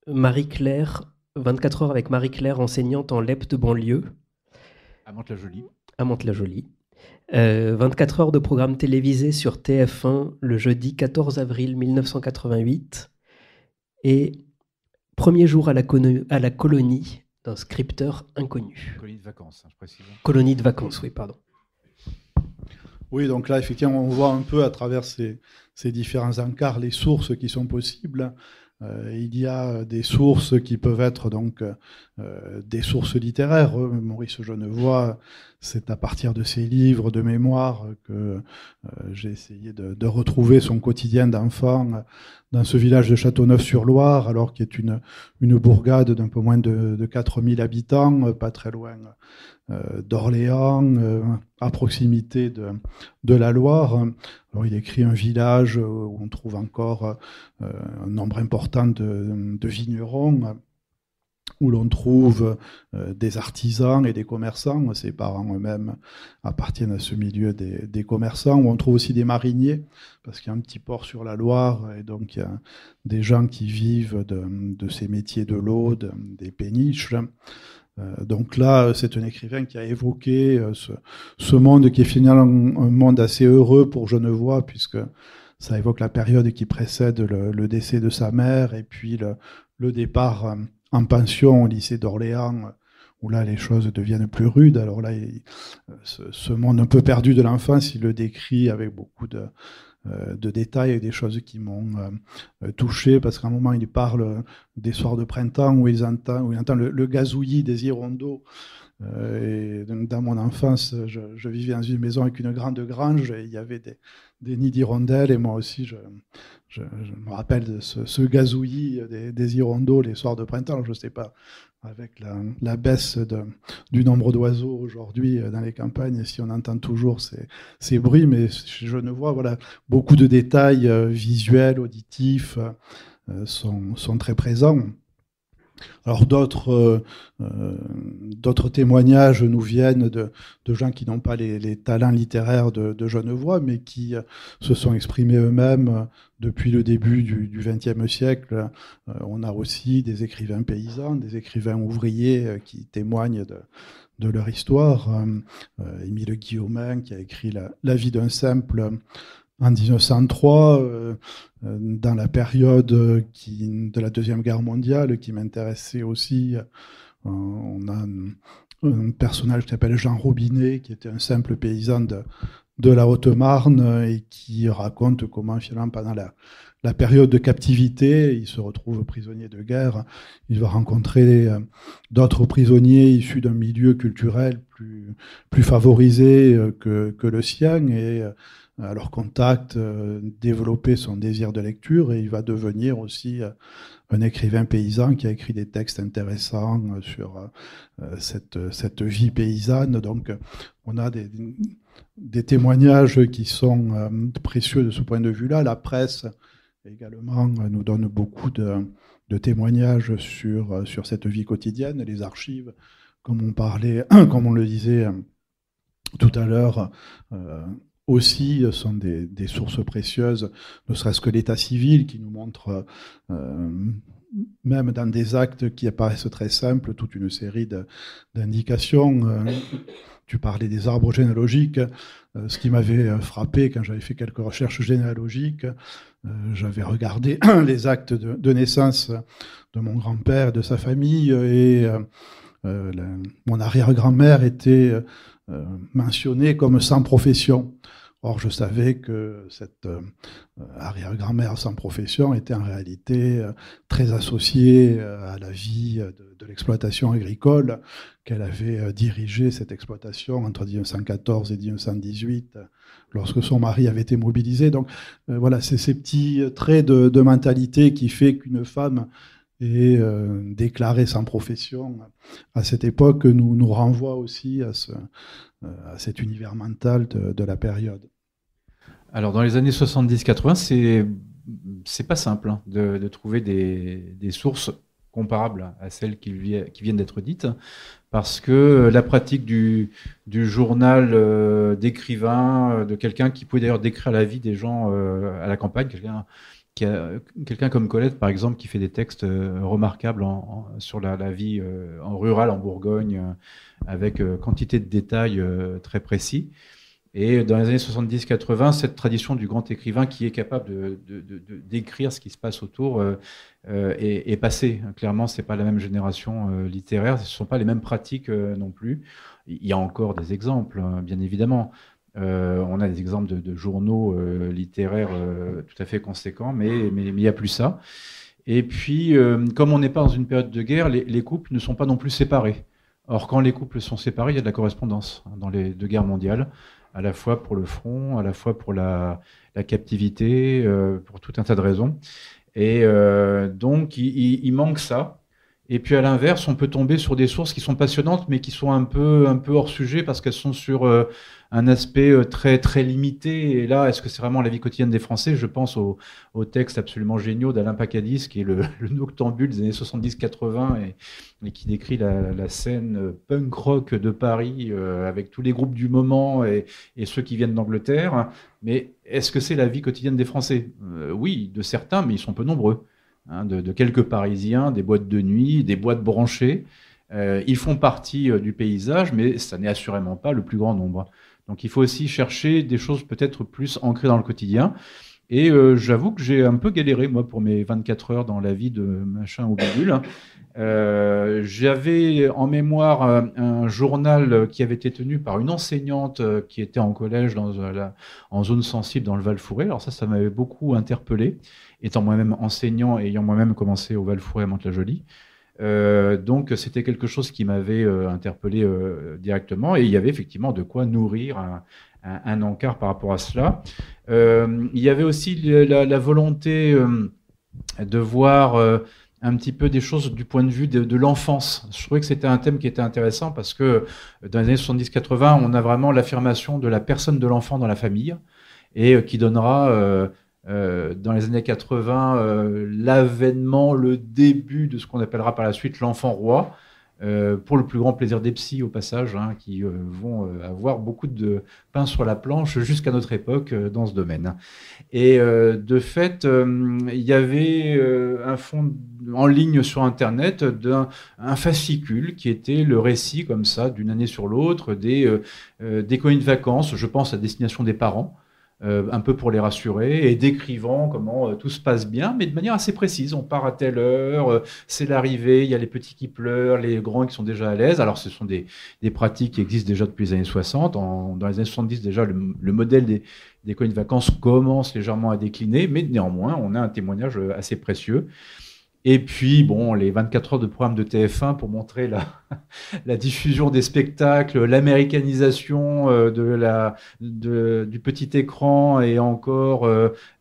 Marie-Claire, 24 heures avec Marie-Claire, enseignante en LEP de banlieue. À Mantes-la-Jolie. À Mantes-la-Jolie. 24 heures de programme télévisé sur TF1 le jeudi 14 avril 1988. Et premier jour à la colonie d'un scripteur inconnu. Colonie de vacances, je précise. Colonie de vacances, oui, pardon. Oui, donc là, effectivement, on voit un peu à travers ces différents encarts les sources qui sont possibles. Il y a des sources qui peuvent être donc des sources littéraires. Maurice Genevoix, c'est à partir de ses livres de mémoire que j'ai essayé de retrouver son quotidien d'enfant dans ce village de Châteauneuf-sur-Loire, alors qui est une bourgade d'un peu moins de 4000 habitants, pas très loin d'Orléans, à proximité de la Loire. Alors, il écrit un village où on trouve encore un nombre important de vignerons, où l'on trouve des artisans et des commerçants. Ses parents eux-mêmes appartiennent à ce milieu des commerçants, où on trouve aussi des mariniers, parce qu'il y a un petit port sur la Loire, et donc il y a des gens qui vivent de ces métiers de l'eau, des péniches. Donc là, c'est un écrivain qui a évoqué ce monde qui est finalement un monde assez heureux pour Genevoix, puisque ça évoque la période qui précède le décès de sa mère, et puis le départ en pension au lycée d'Orléans, où là les choses deviennent plus rudes. Alors là, ce monde un peu perdu de l'enfance, il le décrit avec beaucoup de détails et des choses qui m'ont touché, parce qu'à un moment il parle des soirs de printemps où il entend le gazouillis des hirondelles. Et donc, dans mon enfance, je vivais dans une maison avec une grande grange, et il y avait des nids d'hirondelles, et moi aussi je me rappelle de ce gazouillis des hirondelles les soirs de printemps. Alors, je ne sais pas, avec la baisse du nombre d'oiseaux aujourd'hui dans les campagnes, si on entend toujours ces bruits, mais je ne vois, voilà, beaucoup de détails visuels, auditifs sont très présents. Alors d'autres témoignages nous viennent de gens qui n'ont pas les talents littéraires de Genevoix, mais qui se sont exprimés eux-mêmes depuis le début du XXe siècle. On a aussi des écrivains paysans, des écrivains ouvriers qui témoignent de leur histoire. Émile Guillaumin, qui a écrit La vie d'un simple en 1903, dans la période de la Deuxième Guerre mondiale, qui m'intéressait aussi. On a un personnage qui s'appelle Jean Robinet, qui était un simple paysan de la Haute-Marne, et qui raconte comment, finalement, pendant la période de captivité, il se retrouve prisonnier de guerre. Il va rencontrer d'autres prisonniers issus d'un milieu culturel plus favorisé que le sien, et à leur contact, développer son désir de lecture, et il va devenir aussi un écrivain paysan qui a écrit des textes intéressants sur cette vie paysanne. Donc on a des témoignages qui sont précieux de ce point de vue-là. La presse également nous donne beaucoup de témoignages sur cette vie quotidienne. Les archives, comme on le disait tout à l'heure, aussi sont des sources précieuses, ne serait-ce que l'état civil, qui nous montre, même dans des actes qui apparaissent très simples, toute une série d'indications. Tu parlais des arbres généalogiques. Ce qui m'avait frappé quand j'avais fait quelques recherches généalogiques, j'avais regardé les actes de naissance de mon grand-père et de sa famille, et mon arrière-grand-mère était mentionnée comme sans profession. Or, je savais que cette arrière-grand-mère sans profession était en réalité très associée à la vie de l'exploitation agricole, qu'elle avait dirigé cette exploitation entre 1914 et 1918, lorsque son mari avait été mobilisé. Donc voilà, c'est ces petits traits de mentalité qui fait qu'une femme est déclarée sans profession à cette époque nous renvoie aussi à cet univers mental de la période. Alors, dans les années 70-80, c'est pas simple de trouver des sources comparables à celles qui viennent d'être dites, parce que la pratique du journal d'écrivain, de quelqu'un qui pouvait d'ailleurs décrire la vie des gens à la campagne, quelqu'un comme Colette, par exemple, qui fait des textes remarquables sur la vie en rural, en Bourgogne, avec quantité de détails très précis. Et dans les années 70-80, cette tradition du grand écrivain qui est capable d'écrire ce qui se passe autour est passée. Clairement, ce n'est pas la même génération littéraire, ce ne sont pas les mêmes pratiques non plus. Il y a encore des exemples, bien évidemment. On a des exemples de journaux littéraires tout à fait conséquents, mais il n'y a plus ça. Et puis, comme on n'est pas dans une période de guerre, les couples ne sont pas non plus séparés. Or, quand les couples sont séparés, il y a de la correspondance dans les deux guerres mondiales, à la fois pour le front, à la fois pour la captivité, pour tout un tas de raisons. Et donc, il manque ça. Et puis à l'inverse, on peut tomber sur des sources qui sont passionnantes, mais qui sont un peu hors sujet parce qu'elles sont sur un aspect très très limité. Et là, est-ce que c'est vraiment la vie quotidienne des Français? Je pense aux textes absolument géniaux d'Alain Pacadis, qui est le noctambule des années 70-80 et qui décrit la scène punk rock de Paris avec tous les groupes du moment et ceux qui viennent d'Angleterre. Mais est-ce que c'est la vie quotidienne des Français? Oui, de certains, mais ils sont peu nombreux. De quelques Parisiens, des boîtes de nuit, des boîtes branchées. Ils font partie du paysage, mais ça n'est assurément pas le plus grand nombre. Donc il faut aussi chercher des choses peut-être plus ancrées dans le quotidien. Et j'avoue que j'ai un peu galéré, moi, pour mes 24 heures dans la vie de machin ou bidule. J'avais en mémoire un journal qui avait été tenu par une enseignante qui était en collège en zone sensible dans le Val-Fouré. Alors ça m'avait beaucoup interpellé, étant moi-même enseignant et ayant moi-même commencé au Val-Fouré à Mantes-la-Jolie. Donc c'était quelque chose qui m'avait interpellé directement, et il y avait effectivement de quoi nourrir un encart par rapport à cela. Il y avait aussi la volonté de voir un petit peu des choses du point de vue de l'enfance. Je trouvais que c'était un thème qui était intéressant parce que dans les années 70-80, on a vraiment l'affirmation de la personne de l'enfant dans la famille et qui donnera dans les années 80 l'avènement, le début de ce qu'on appellera par la suite l'enfant roi, pour le plus grand plaisir des psys au passage, qui vont avoir beaucoup de pain sur la planche jusqu'à notre époque dans ce domaine. Et de fait, il y avait un fond en ligne sur Internet un fascicule qui était le récit comme ça d'une année sur l'autre des colonies de vacances, je pense à destination des parents, un peu pour les rassurer, et décrivant comment tout se passe bien, mais de manière assez précise. On part à telle heure, c'est l'arrivée, il y a les petits qui pleurent, les grands qui sont déjà à l'aise. Alors ce sont des pratiques qui existent déjà depuis les années 60. Dans les années 70, déjà, le modèle des colonies de vacances commence légèrement à décliner, mais néanmoins, on a un témoignage assez précieux. Et puis, bon, les 24 heures de programme de TF1 pour montrer la diffusion des spectacles, l'américanisation du petit écran et encore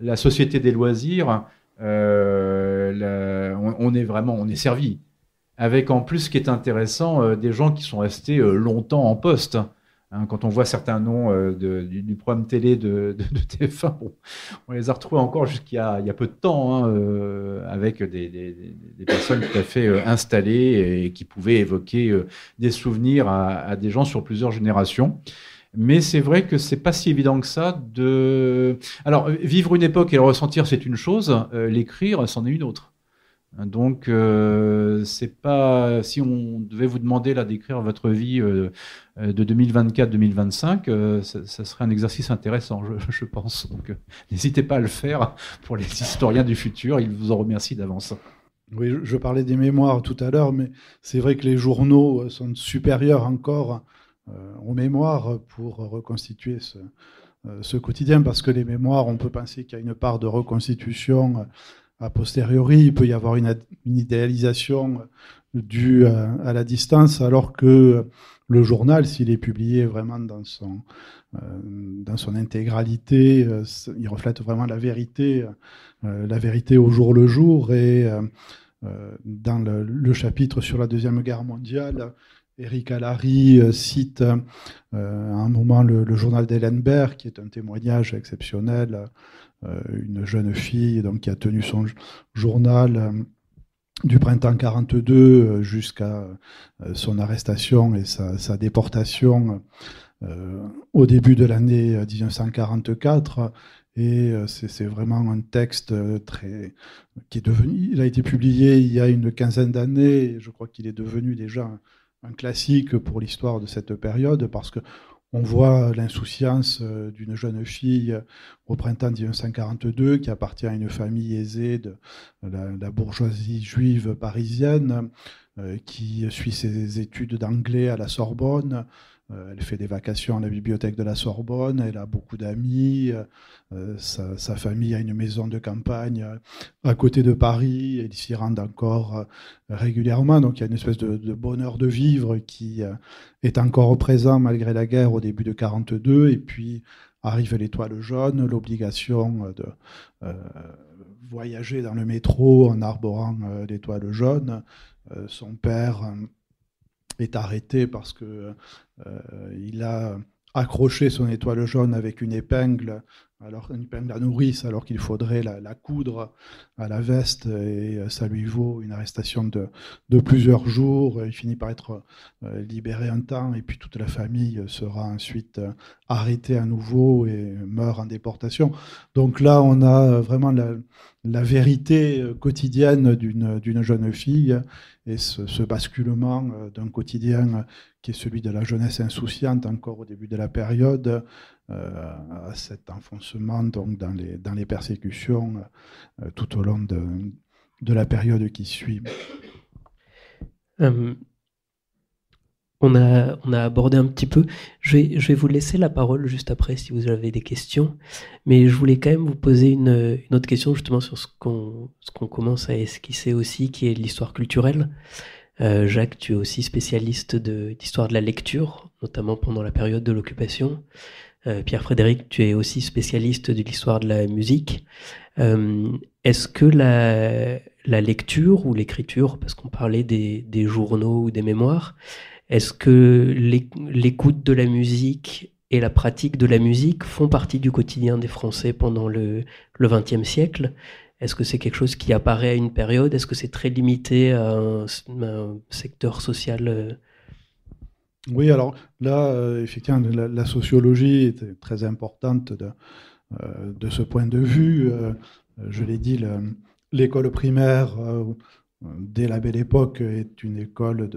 la société des loisirs, on est servi. Avec en plus, ce qui est intéressant, des gens qui sont restés longtemps en poste. Quand on voit certains noms du programme télé de TF1, bon, on les a retrouvés encore jusqu'il y a peu de temps, avec des personnes tout à fait installées et qui pouvaient évoquer des souvenirs à des gens sur plusieurs générations. Mais c'est vrai que c'est pas si évident que ça Alors, vivre une époque et le ressentir, c'est une chose, l'écrire, c'en est une autre. Donc, c'est pas, si on devait vous demander là d'écrire votre vie de 2024-2025, ça serait un exercice intéressant, je pense. Donc, n'hésitez pas à le faire pour les historiens du futur. Ils vous en remercient d'avance. Oui, je parlais des mémoires tout à l'heure, mais c'est vrai que les journaux sont supérieurs encore aux mémoires pour reconstituer ce quotidien, parce que les mémoires, on peut penser qu'il y a une part de reconstitution a posteriori, il peut y avoir une idéalisation due à la distance, alors que le journal, s'il est publié vraiment dans son intégralité, il reflète vraiment la vérité au jour le jour. Et dans le chapitre sur la Deuxième Guerre mondiale, Éric Allary cite à un moment le journal d'Ellenberg, qui est un témoignage exceptionnel, une jeune fille donc, qui a tenu son journal du printemps 42 jusqu'à son arrestation et sa déportation au début de l'année 1944. Et c'est vraiment un texte qui est devenu... Il a été publié il y a une quinzaine d'années, et je crois qu'il est devenu déjà un classique pour l'histoire de cette période, parce que on voit l'insouciance d'une jeune fille au printemps 1942 qui appartient à une famille aisée de la bourgeoisie juive parisienne, qui suit ses études d'anglais à la Sorbonne, Elle fait des vacations à la bibliothèque de la Sorbonne, elle a beaucoup d'amis, sa famille a une maison de campagne à côté de Paris, elle s'y rend encore régulièrement, donc il y a une espèce de bonheur de vivre qui est encore présent malgré la guerre au début de 1942, et puis arrive l'étoile jaune, l'obligation de voyager dans le métro en arborant l'étoile jaune. Son père est arrêté parce que il a accroché son étoile jaune avec une épingle à nourrice, alors qu'il faudrait la coudre à la veste, et ça lui vaut une arrestation de plusieurs jours. Il finit par être libéré un temps, et puis toute la famille sera ensuite arrêtée à nouveau et meurt en déportation. Donc là, on a vraiment la vérité quotidienne d'une jeune fille, et ce basculement d'un quotidien qui est celui de la jeunesse insouciante encore au début de la période, à cet enfoncement donc dans les persécutions tout au long de la période qui suit. On a abordé un petit peu. Je vais vous laisser la parole juste après si vous avez des questions, mais je voulais quand même vous poser une autre question justement sur ce qu'on commence à esquisser aussi, qui est l'histoire culturelle. Jacques, tu es aussi spécialiste d'histoire de la lecture, notamment pendant la période de l'occupation. Pierre-Frédéric, tu es aussi spécialiste de l'histoire de la musique. Est-ce que la lecture ou l'écriture, parce qu'on parlait des journaux ou des mémoires, est-ce que l'écoute de la musique et la pratique de la musique font partie du quotidien des Français pendant le XXe siècle ? Est-ce que c'est quelque chose qui apparaît à une période ? Est-ce que c'est très limité à un secteur social ? Oui, alors là, effectivement, la sociologie est très importante de ce point de vue. Je l'ai dit, l'école primaire, dès la Belle Époque, est une école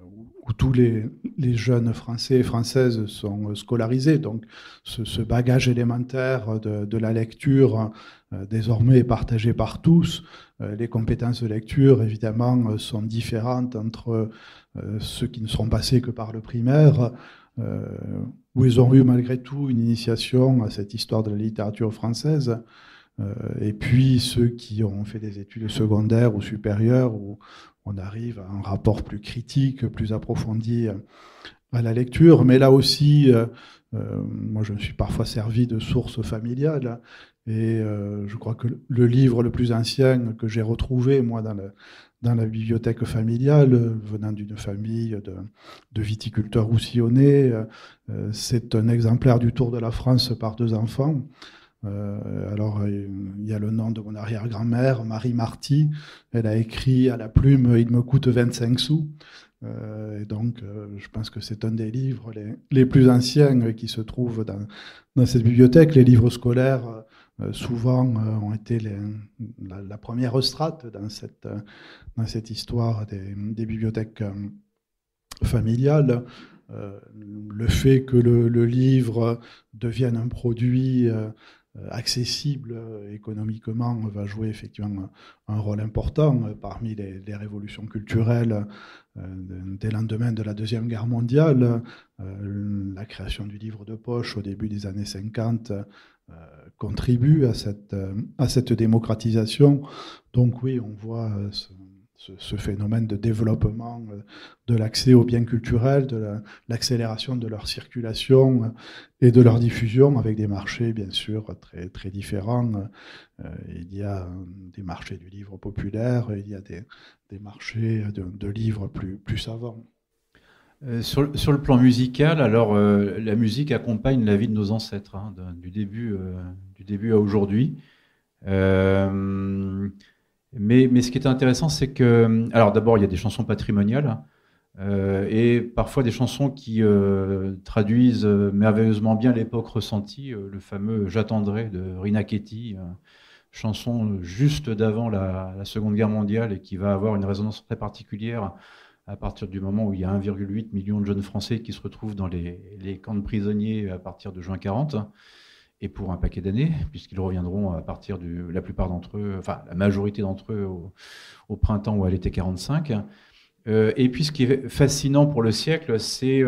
où tous les jeunes Français et Françaises sont scolarisés. Donc ce bagage élémentaire de la lecture, désormais est partagé par tous. Les compétences de lecture, évidemment, sont différentes entre ceux qui ne seront passés que par le primaire, où ils ont eu malgré tout une initiation à cette histoire de la littérature française, et puis ceux qui ont fait des études secondaires ou supérieures, où on arrive à un rapport plus critique, plus approfondi à la lecture. Mais là aussi, moi je me suis parfois servi de sources familiales, et je crois que le livre le plus ancien que j'ai retrouvé, moi, dans la bibliothèque familiale, venant d'une famille de viticulteurs roussillonnais, c'est un exemplaire du Tour de la France par 2 enfants. Alors, il y a le nom de mon arrière-grand-mère, Marie Marty. Elle a écrit à la plume « Il me coûte 25 sous ». Et donc, je pense que c'est un des livres les plus anciens qui se trouvent dans cette bibliothèque. Les livres scolaires, souvent, ont été la première strate dans cette histoire des bibliothèques familiales. Le fait que le livre devienne un produit accessible économiquement va jouer effectivement un rôle important parmi les révolutions culturelles des lendemains de la Deuxième Guerre mondiale. La création du livre de poche au début des années 50 contribue à cette démocratisation. Donc oui, on voit ce phénomène de développement de l'accès aux biens culturels, de l'accélération de leur circulation et de leur diffusion, avec des marchés bien sûr très, très différents. Il y a des marchés du livre populaire, il y a des marchés de livres plus savants. Sur le plan musical, alors la musique accompagne la vie de nos ancêtres, hein, du début à aujourd'hui. Mais ce qui est intéressant, c'est que, alors d'abord, il y a des chansons patrimoniales et parfois des chansons qui traduisent merveilleusement bien l'époque ressentie. Le fameux J'attendrai de Rina Ketty, chanson juste d'avant la Seconde Guerre mondiale, et qui va avoir une résonance très particulière à partir du moment où il y a 1,8 million de jeunes Français qui se retrouvent dans les camps de prisonniers à partir de juin 40. Et pour un paquet d'années, puisqu'ils reviendront à partir la plupart d'entre eux, enfin la majorité d'entre eux au printemps ou à l'été 45. Et puis ce qui est fascinant pour le siècle, c'est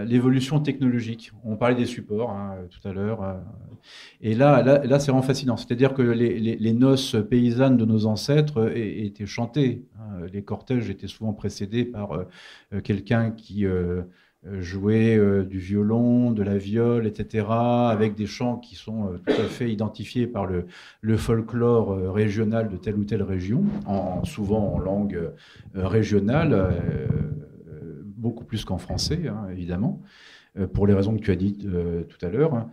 l'évolution technologique. On parlait des supports tout à l'heure. Et là, c'est vraiment fascinant. C'est-à-dire que les noces paysannes de nos ancêtres étaient chantées. Les cortèges étaient souvent précédés par quelqu'un qui jouait du violon, de la viole, etc., avec des chants qui sont tout à fait identifiés par le folklore régional de telle ou telle région, souvent en langue régionale, beaucoup plus qu'en français, évidemment, pour les raisons que tu as dites tout à l'heure.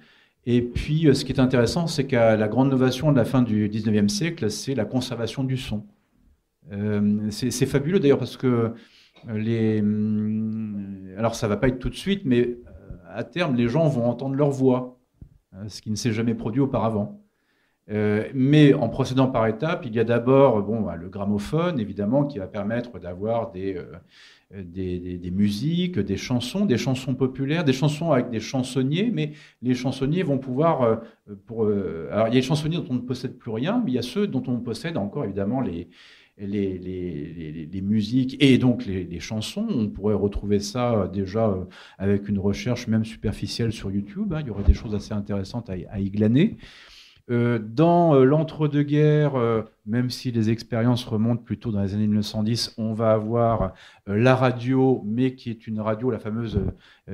Et puis, ce qui est intéressant, c'est qu'à la grande innovation de la fin du 19e siècle, c'est la conservation du son. C'est fabuleux d'ailleurs parce que alors ça va pas être tout de suite, mais à terme, les gens vont entendre leur voix, ce qui ne s'est jamais produit auparavant. Mais en procédant par étapes, il y a d'abord le gramophone, évidemment, qui va permettre d'avoir des musiques, des chansons populaires, des chansons avec des chansonniers, mais les chansonniers vont pouvoir... alors, il y a les chansonniers dont on ne possède plus rien, mais il y a ceux dont on possède encore, évidemment, les musiques et donc les chansons. On pourrait retrouver ça déjà avec une recherche même superficielle sur YouTube. Il y aurait des choses assez intéressantes à y glaner. Dans l'entre-deux-guerres, même si les expériences remontent plutôt dans les années 1910, on va avoir la radio, mais qui est une radio, la fameuse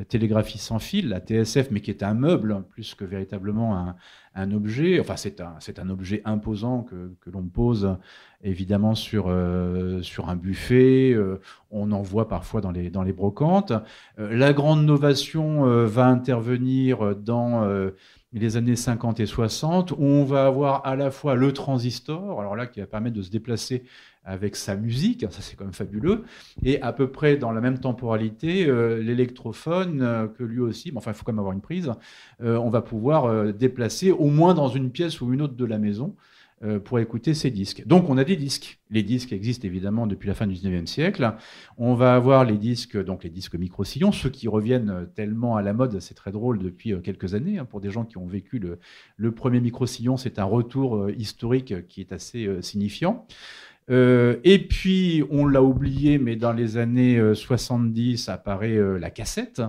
télégraphie sans fil, la TSF, mais qui est un meuble plus que véritablement un objet. Enfin, c'est un objet imposant que l'on pose évidemment sur un buffet. On en voit parfois dans les brocantes. La grande novation va intervenir dans les années 50 et 60, où on va avoir à la fois le transistor, alors là qui va permettre de se déplacer avec sa musique, ça c'est quand même fabuleux, et à peu près dans la même temporalité, l'électrophone, que lui aussi, mais enfin il faut quand même avoir une prise, on va pouvoir déplacer au moins dans une pièce ou une autre de la maison pour écouter ces disques. Donc on a des disques. Les disques existent évidemment depuis la fin du 19e siècle. On va avoir les disques micro-sillons, ceux qui reviennent tellement à la mode, c'est très drôle depuis quelques années. Pour des gens qui ont vécu le premier micro-sillon, c'est un retour historique qui est assez signifiant. Et puis, on l'a oublié, mais dans les années 70 apparaît la cassette.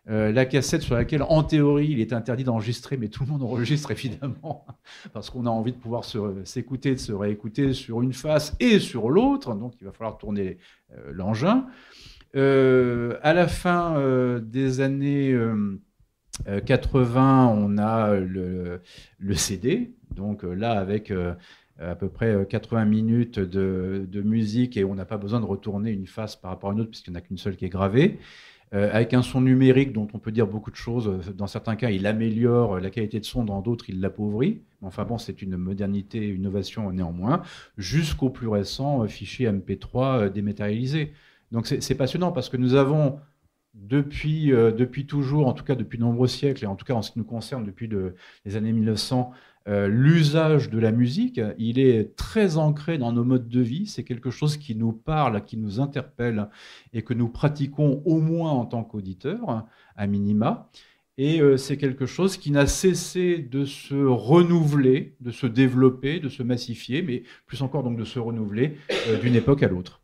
La cassette sur laquelle, en théorie, il est interdit d'enregistrer, mais tout le monde enregistre évidemment, parce qu'on a envie de pouvoir s'écouter, de se réécouter sur une face et sur l'autre, donc il va falloir tourner l'engin. À la fin des années 80, on a le CD, donc là avec à peu près 80 minutes de musique, et on n'a pas besoin de retourner une face par rapport à une autre, puisqu'il n'y en a qu'une seule qui est gravée. Avec un son numérique dont on peut dire beaucoup de choses. Dans certains cas, il améliore la qualité de son, dans d'autres, il l'appauvrit. Enfin bon, c'est une modernité, une innovation néanmoins, jusqu'au plus récent fichier MP3 dématérialisé. Donc c'est passionnant parce que nous avons depuis toujours, en tout cas depuis de nombreux siècles, et en tout cas en ce qui nous concerne depuis les années 1900, l'usage de la musique, il est très ancré dans nos modes de vie. C'est quelque chose qui nous parle, qui nous interpelle et que nous pratiquons au moins en tant qu'auditeurs, à minima. Et c'est quelque chose qui n'a cessé de se renouveler, de se développer, de se massifier, mais plus encore donc de se renouveler d'une époque à l'autre.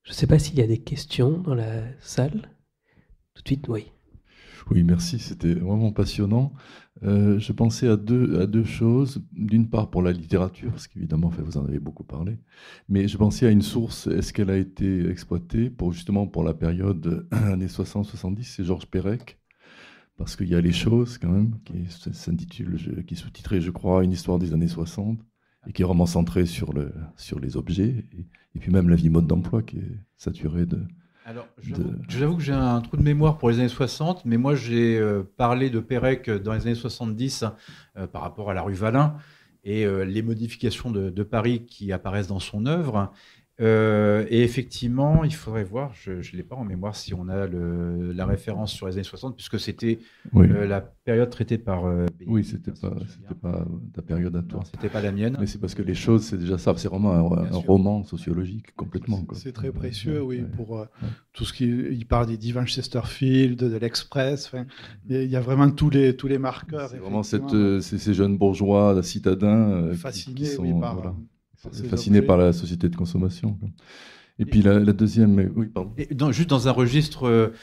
Je ne sais pas s'il y a des questions dans la salle. Tout de suite, oui. Oui, merci, c'était vraiment passionnant. Je pensais à deux choses. D'une part, pour la littérature, parce qu'évidemment, vous en avez beaucoup parlé, mais je pensais à une source. Est-ce qu'elle a été exploitée justement pour la période années 60-70? C'est Georges Perec, parce qu'il y a Les Choses, quand même, qui est sous-titré, je crois, Une histoire des années 60, et qui est vraiment centré sur les objets, et puis même la vie mode d'emploi, qui est saturée de... Alors, j'avoue que j'ai un trou de mémoire pour les années 60, mais moi j'ai parlé de Perec dans les années 70 par rapport à la rue Valin et les modifications de Paris qui apparaissent dans son œuvre. Et effectivement, il faudrait voir, je ne l'ai pas en mémoire si on a la référence sur les années 60, puisque c'était la période traitée par... oui, c'était pas ta période à toi. Non, c'était pas la mienne. Mais c'est parce que Les Choses, c'est déjà ça, c'est vraiment un roman sociologique complètement. C'est très précieux, oui, pour tout ce il parle des divans Chesterfield, de l'Express, il y a vraiment tous les marqueurs. C'est vraiment ces jeunes bourgeois, citadins, fascinés qui sont... par... Voilà. fasciné par la société de consommation. Et puis la deuxième, oui, pardon. Et juste dans un registre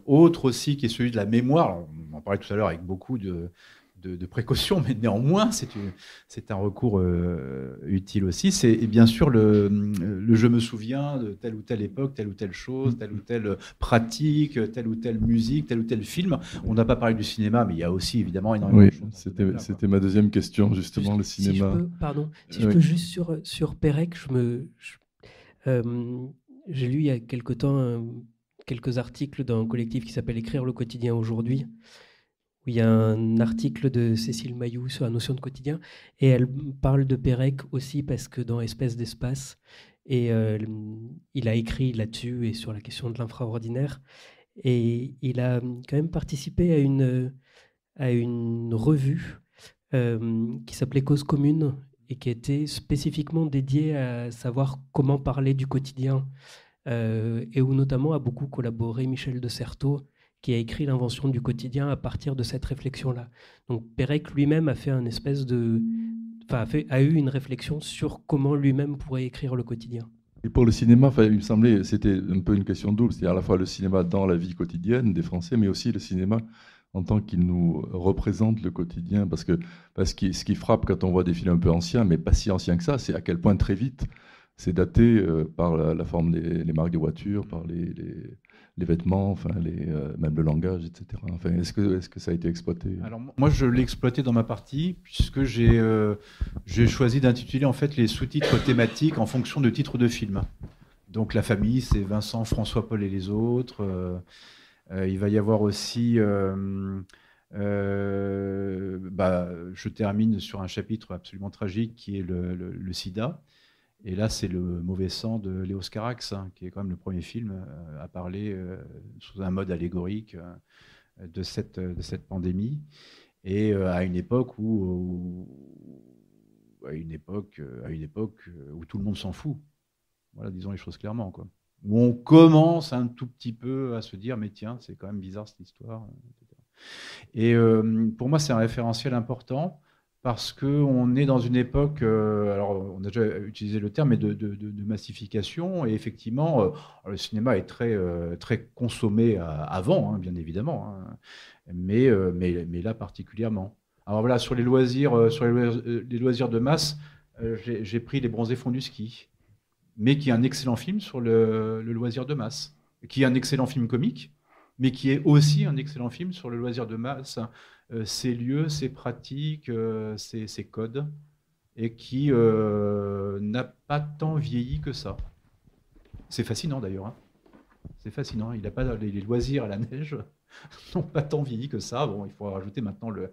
autre aussi, qui est celui de la mémoire. Alors, on en parlait tout à l'heure avec beaucoup de précautions, mais néanmoins, c'est un recours utile aussi. C'est bien sûr le je me souviens de telle ou telle époque, telle ou telle chose, telle ou telle pratique, telle ou telle musique, tel ou tel film. On n'a pas parlé du cinéma, mais il y a aussi évidemment énormément de choses. C'était ma deuxième question, justement, le cinéma. Si je peux juste sur Pérec, j'ai lu il y a quelque temps quelques articles d'un collectif qui s'appelle Écrire le quotidien aujourd'hui, où il y a un article de Cécile Mayou sur la notion de quotidien, et elle parle de Pérec aussi parce que dans Espèce d'espace, et il a écrit là-dessus et sur la question de l'infraordinaire, et il a quand même participé à une revue qui s'appelait Cause commune, et qui était spécifiquement dédiée à savoir comment parler du quotidien, et où notamment a beaucoup collaboré Michel de Certeau, qui a écrit l'invention du quotidien à partir de cette réflexion-là. Donc Pérec lui-même a fait a eu une réflexion sur comment lui-même pourrait écrire le quotidien. Et pour le cinéma, il me semblait, c'était un peu une question double, c'est-à-dire à la fois le cinéma dans la vie quotidienne des Français, mais aussi le cinéma en tant qu'il nous représente le quotidien. Parce que ce qui frappe quand on voit des films un peu anciens, mais pas si anciens que ça, c'est à quel point très vite c'est daté par la forme des marques des voitures, par les vêtements, enfin, même le langage, etc. Enfin, est-ce que ça a été exploité? Alors moi, je l'ai exploité dans ma partie, puisque j'ai choisi d'intituler en fait les sous-titres thématiques en fonction de titres de films. Donc la famille, c'est Vincent, François, Paul et les autres. Il va y avoir aussi... je termine sur un chapitre absolument tragique qui est le sida. Et là, c'est le mauvais sang de Léos Carax, qui est quand même le premier film à parler sous un mode allégorique de cette pandémie. Et à une époque où tout le monde s'en fout. Voilà, disons les choses clairement, quoi. Où on commence un tout petit peu à se dire, mais tiens, c'est quand même bizarre cette histoire, etc. Et pour moi, c'est un référentiel important, parce qu'on est dans une époque, alors on a déjà utilisé le terme, mais de massification, et effectivement, le cinéma est très, très consommé avant, bien évidemment, mais là particulièrement. Alors voilà, sur les loisirs, les loisirs de masse, j'ai pris Les Bronzés font du ski, mais qui est un excellent film sur le loisir de masse, qui est un excellent film comique, mais qui est aussi un excellent film sur le loisir de masse, ses lieux, ses pratiques, ses codes, et qui n'a pas tant vieilli que ça. C'est fascinant d'ailleurs. C'est fascinant. Il n'a pas les loisirs à la neige n'ont pas tant vieilli que ça. Bon, il faut rajouter maintenant le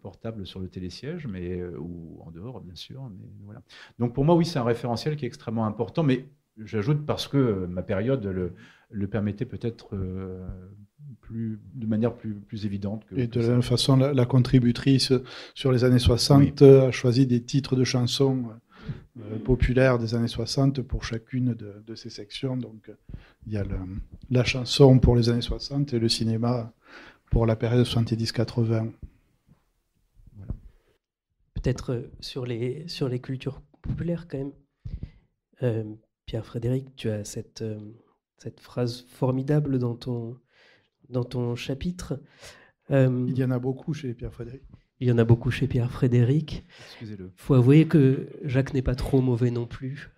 portable sur le télésiège, ou en dehors, bien sûr. Mais voilà. Donc pour moi, oui, c'est un référentiel qui est extrêmement important, mais j'ajoute parce que ma période le permettait peut-être de manière plus évidente. Et de la même façon, la contributrice sur les années 60 a choisi des titres de chansons populaires des années 60 pour chacune de ces sections. Donc il y a la chanson pour les années 60 et le cinéma pour la période 70-80. Voilà. Peut-être sur les cultures populaires quand même. Pierre-Frédéric, tu as cette phrase formidable dans ton chapitre. Il y en a beaucoup chez Pierre-Frédéric. Il y en a beaucoup chez Pierre-Frédéric. Excusez-le. Il faut avouer que Jacques n'est pas trop mauvais non plus.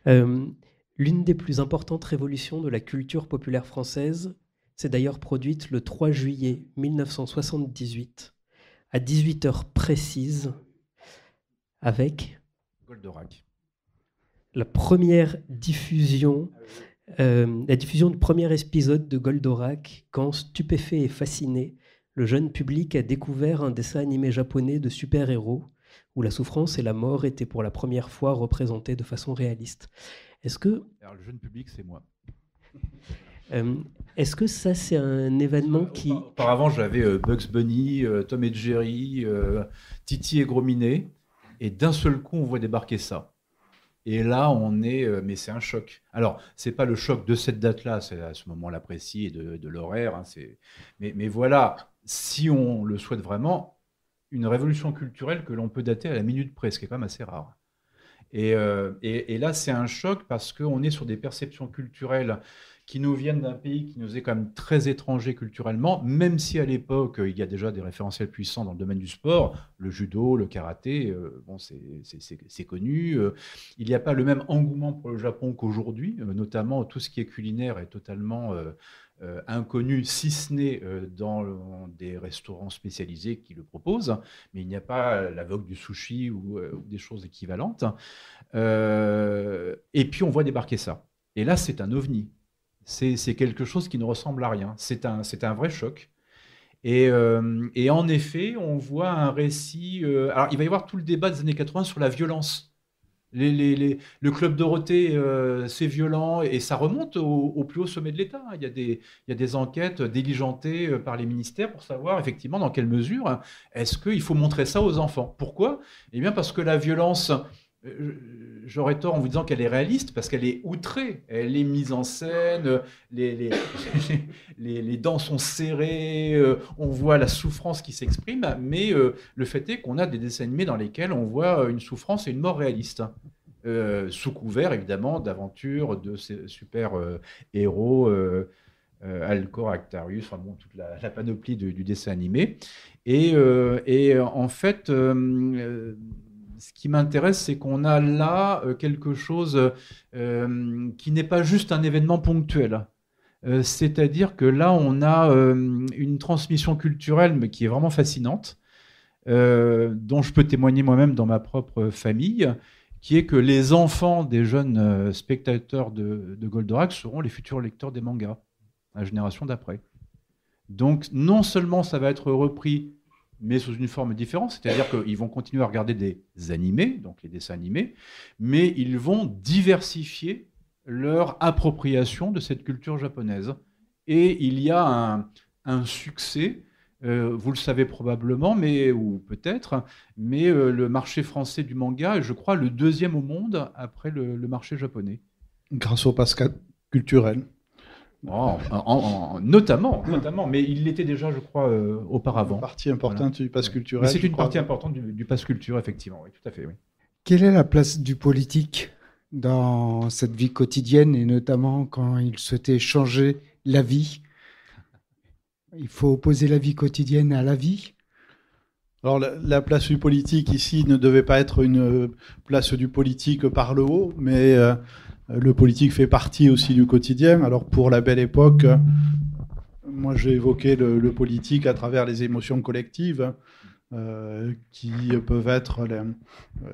L'une des plus importantes révolutions de la culture populaire française s'est d'ailleurs produite le 3 juillet 1978, à 18h précises, avec Goldorak. La diffusion du premier épisode de Goldorak, quand, stupéfait et fasciné, le jeune public a découvert un dessin animé japonais de super-héros où la souffrance et la mort étaient pour la première fois représentées de façon réaliste. Alors, le jeune public, c'est moi. Est-ce que ça, c'est un événement qui... Auparavant, j'avais Bugs Bunny, Tom et Jerry, Titi et Gros Minet, et d'un seul coup, on voit débarquer ça. Et là, mais c'est un choc. Alors, c'est pas le choc de cette date-là, c'est à ce moment-là précis et de l'horaire. Mais voilà, si on le souhaite vraiment, une révolution culturelle que l'on peut dater à la minute près, ce qui est quand même assez rare. Et là, c'est un choc parce qu'on est sur des perceptions culturelles qui nous viennent d'un pays qui nous est quand même très étranger culturellement, même si à l'époque, il y a déjà des référentiels puissants dans le domaine du sport, le judo, le karaté, bon, c'est connu. Il n'y a pas le même engouement pour le Japon qu'aujourd'hui, notamment tout ce qui est culinaire est totalement inconnu, si ce n'est dans des restaurants spécialisés qui le proposent, mais il n'y a pas la vogue du sushi ou des choses équivalentes. Et puis on voit débarquer ça. Et là, c'est un ovni. C'est quelque chose qui ne ressemble à rien. C'est un vrai choc. Et en effet, on voit un récit. Alors, il va y avoir tout le débat des années 80 sur la violence. Le Club Dorothée, c'est violent et ça remonte au plus haut sommet de l'État. Il y a des enquêtes diligentées par les ministères pour savoir effectivement dans quelle mesure est-ce qu'il faut montrer ça aux enfants. Pourquoi ? Eh bien parce que la violence, j'aurais tort en vous disant qu'elle est réaliste, parce qu'elle est outrée, elle est mise en scène, les dents sont serrées, on voit la souffrance qui s'exprime, mais le fait est qu'on a des dessins animés dans lesquels on voit une souffrance et une mort réaliste. Sous couvert évidemment d'aventures de ces super héros, Alcor, Actarius, enfin bon, toute la panoplie du dessin animé. Et en fait, ce qui m'intéresse, c'est qu'on a là quelque chose qui n'est pas juste un événement ponctuel. C'est-à-dire que là, on a une transmission culturelle mais qui est vraiment fascinante, dont je peux témoigner moi-même dans ma propre famille, qui est que les enfants des jeunes spectateurs de Goldorak seront les futurs lecteurs des mangas, la génération d'après. Donc non seulement ça va être repris, mais sous une forme différente, c'est-à-dire qu'ils vont continuer à regarder des animés, donc les dessins animés, mais ils vont diversifier leur appropriation de cette culture japonaise. Et il y a un succès, vous le savez probablement, ou peut-être, mais le marché français du manga est, je crois, le deuxième au monde après le marché japonais. Grâce au pass culturel. Notamment, mais il l'était déjà, je crois, auparavant. Une partie importante du pass culturel. Mais c'est une partie importante du pass culture, effectivement, oui, tout à fait. Oui. Quelle est la place du politique dans cette vie quotidienne, et notamment quand il souhaitait changer la vie ? Il faut opposer la vie quotidienne à la vie ? Alors la place du politique ici ne devait pas être une place du politique par le haut, mais le politique fait partie aussi du quotidien. Alors pour la belle époque, moi j'ai évoqué le politique à travers les émotions collectives, qui peuvent être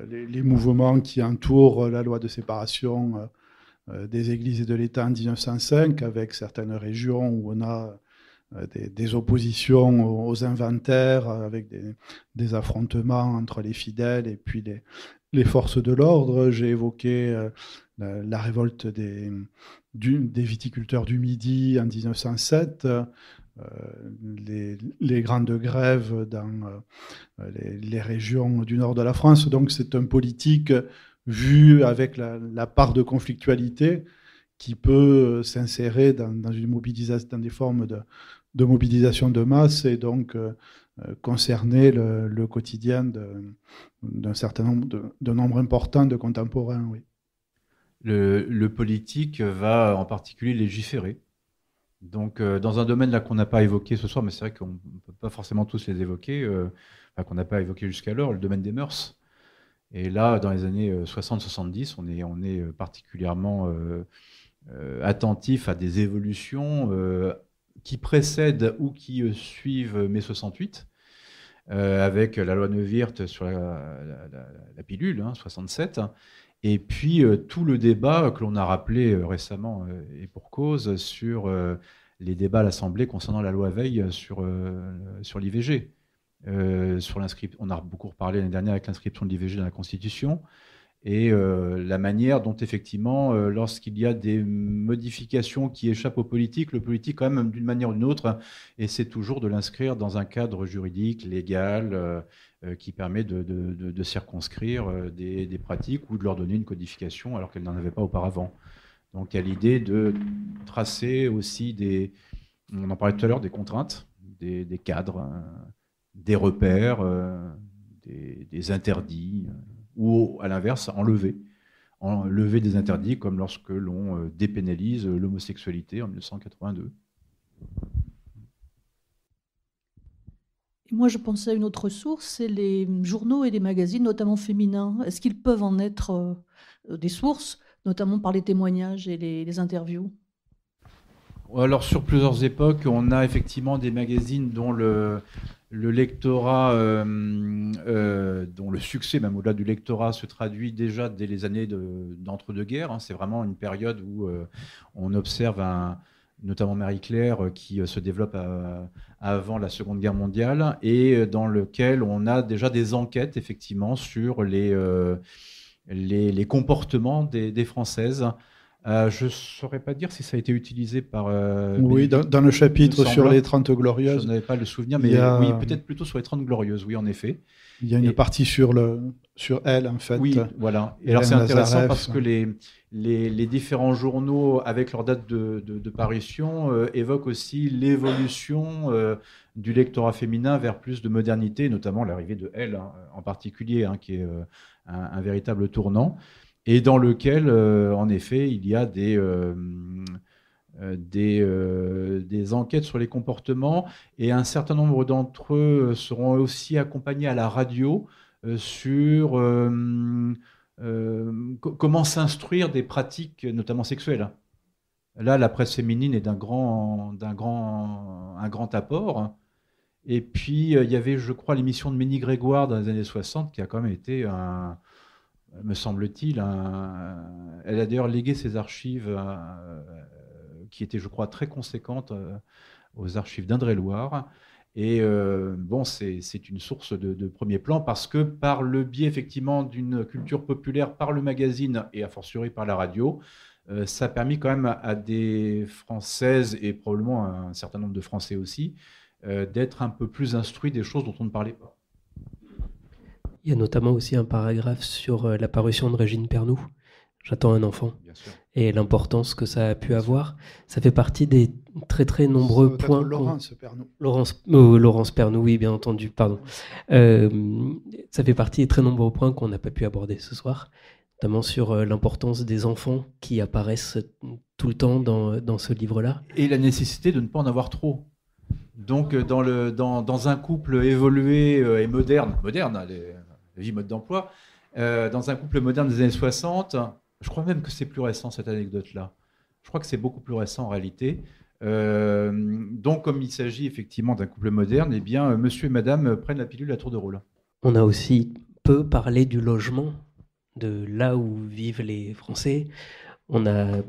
les mouvements qui entourent la loi de séparation des églises et de l'État en 1905, avec certaines régions où on a des oppositions aux inventaires, avec des affrontements entre les fidèles et puis les forces de l'ordre. J'ai évoqué la révolte des viticulteurs du Midi en 1907, les grandes grèves dans les régions du nord de la France. Donc c'est un politique vu avec la part de conflictualité qui peut s'insérer dans une mobilisation, dans des formes de mobilisation de masse, et donc concerner le quotidien d'un certain nombre, d'un nombre important de contemporains. Oui. Le politique va en particulier légiférer. Donc, dans un domaine là qu'on n'a pas évoqué ce soir, mais c'est vrai qu'on ne peut pas forcément tous les évoquer, qu'on n'a pas évoqué jusqu'alors, le domaine des mœurs. Et là, dans les années 60-70, on est particulièrement attentif à des évolutions qui précèdent ou qui suivent mai 68, avec la loi Neuwirth sur la pilule, 67, et puis tout le débat que l'on a rappelé récemment, et pour cause, sur les débats à l'Assemblée concernant la loi Veil sur l'IVG. On a beaucoup reparlé l'année dernière avec l'inscription de l'IVG dans la Constitution, et la manière dont effectivement, lorsqu'il y a des modifications qui échappent au politique, le politique quand même d'une manière ou d'une autre essaie toujours de l'inscrire dans un cadre juridique, légal, qui permet de circonscrire des pratiques ou de leur donner une codification alors qu'elles n'en avaient pas auparavant. Donc il y a l'idée de tracer aussi on en parlait tout à l'heure, des contraintes, des cadres, des repères, des interdits, ou à l'inverse, enlever des interdits, comme lorsque l'on dépénalise l'homosexualité en 1982. Et moi, je pensais à une autre source, c'est les journaux et les magazines, notamment féminins. Est-ce qu'ils peuvent en être des sources, notamment par les témoignages et les interviews? Alors, sur plusieurs époques, on a effectivement des magazines dont le lectorat, dont le succès, même au-delà du lectorat, se traduit déjà dès les années d'entre-deux-guerres. C'est vraiment une période où on observe notamment Marie-Claire, qui se développe avant la Seconde Guerre mondiale, et dans lequel on a déjà des enquêtes, effectivement, sur les comportements des Françaises. Je ne saurais pas dire si ça a été utilisé par... oui, dans le chapitre sur les 30 Glorieuses. Je n'avais pas le souvenir, mais oui, peut-être plutôt sur les 30 Glorieuses, oui, en effet. Il y a une partie sur elle, en fait. Oui, voilà. Et alors, c'est intéressant parce que les différents journaux, avec leur date de parution, évoquent aussi l'évolution du lectorat féminin vers plus de modernité, notamment l'arrivée de Elle, en particulier, qui est un véritable tournant, et dans lequel, en effet, il y a des enquêtes sur les comportements, et un certain nombre d'entre eux seront aussi accompagnés à la radio sur comment s'instruire des pratiques, notamment sexuelles. Là, la presse féminine est un grand apport. Et puis, il y avait, je crois, l'émission de Ménie Grégoire dans les années 60, qui a quand même été, me semble-t-il, elle a d'ailleurs légué ses archives, qui étaient, je crois, très conséquentes, aux archives d'Indre-et-Loire. Et bon, c'est une source de premier plan, parce que par le biais, effectivement, d'une culture populaire, par le magazine et a fortiori par la radio, ça a permis quand même à des Françaises, et probablement à un certain nombre de Français aussi, d'être un peu plus instruits des choses dont on ne parlait pas. Il y a notamment aussi un paragraphe sur la parution de Régine Pernoud, J'attends un enfant, et l'importance que ça a pu avoir. Ça fait partie des très très nombreux points. Laurence Pernoud. Laurence Pernoud, oui, bien entendu, pardon. Ça fait partie des très nombreux points qu'on n'a pas pu aborder ce soir, notamment sur l'importance des enfants qui apparaissent tout le temps dans ce livre-là. Et la nécessité de ne pas en avoir trop. Donc, dans un couple évolué et moderne, la vie mode d'emploi, dans un couple moderne des années 60, je crois même que c'est plus récent, cette anecdote-là. Je crois que c'est beaucoup plus récent en réalité. Donc, comme il s'agit effectivement d'un couple moderne, eh bien, monsieur et madame prennent la pilule à tour de rôle. On a aussi peu parlé du logement, de là où vivent les Français. On a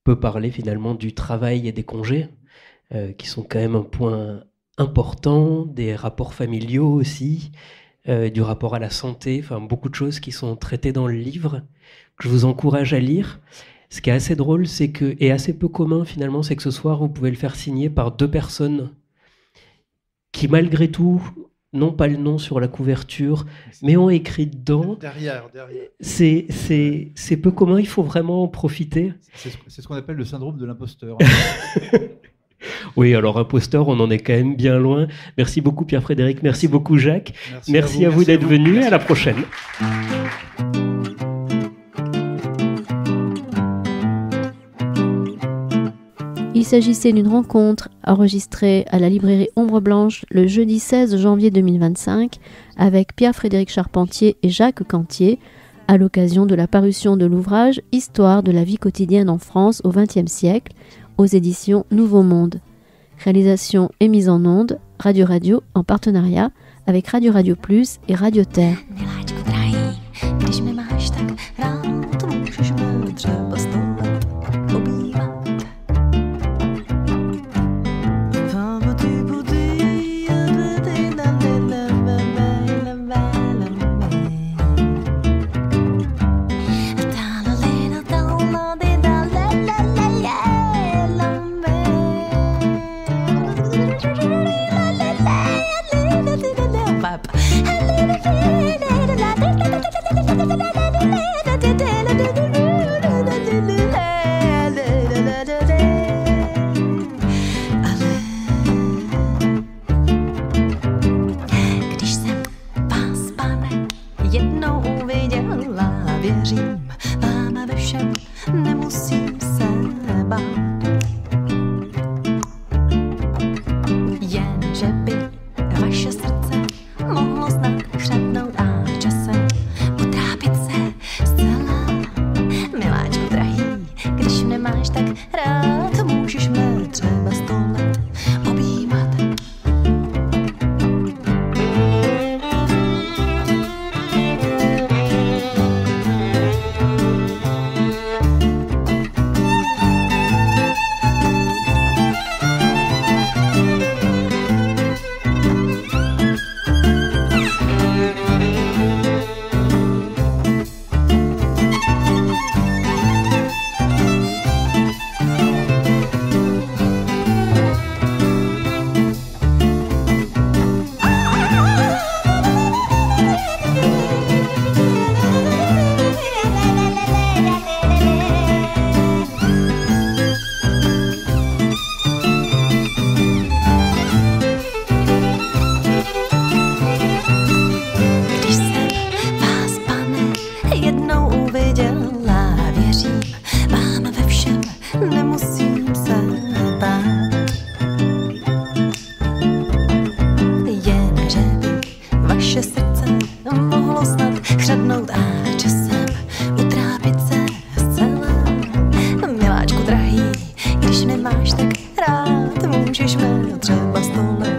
peu parlé finalement du travail et des congés, qui sont quand même un point important, des rapports familiaux aussi, du rapport à la santé, enfin beaucoup de choses qui sont traitées dans le livre, que je vous encourage à lire. Ce qui est assez drôle, et assez peu commun finalement, c'est que ce soir, vous pouvez le faire signer par 2 personnes qui, malgré tout, n'ont pas le nom sur la couverture, mais ont écrit dedans. Derrière. C'est peu commun, il faut vraiment en profiter. C'est ce qu'on appelle le syndrome de l'imposteur. Oui, alors imposteur, on en est quand même bien loin. Merci beaucoup Pierre-Frédéric, merci beaucoup Jacques. Merci à vous d'être venus, à la prochaine. Il s'agissait d'une rencontre enregistrée à la librairie Ombre Blanche le jeudi 16 janvier 2025 avec Pierre-Frédéric Charpentier et Jacques Cantier à l'occasion de la parution de l'ouvrage « Histoire de la vie quotidienne en France au XXe siècle » aux éditions Nouveau Monde. Réalisation et mise en onde, Radio Radio en partenariat avec Radio Radio Plus et Radio Terre. Papa. trzeba stole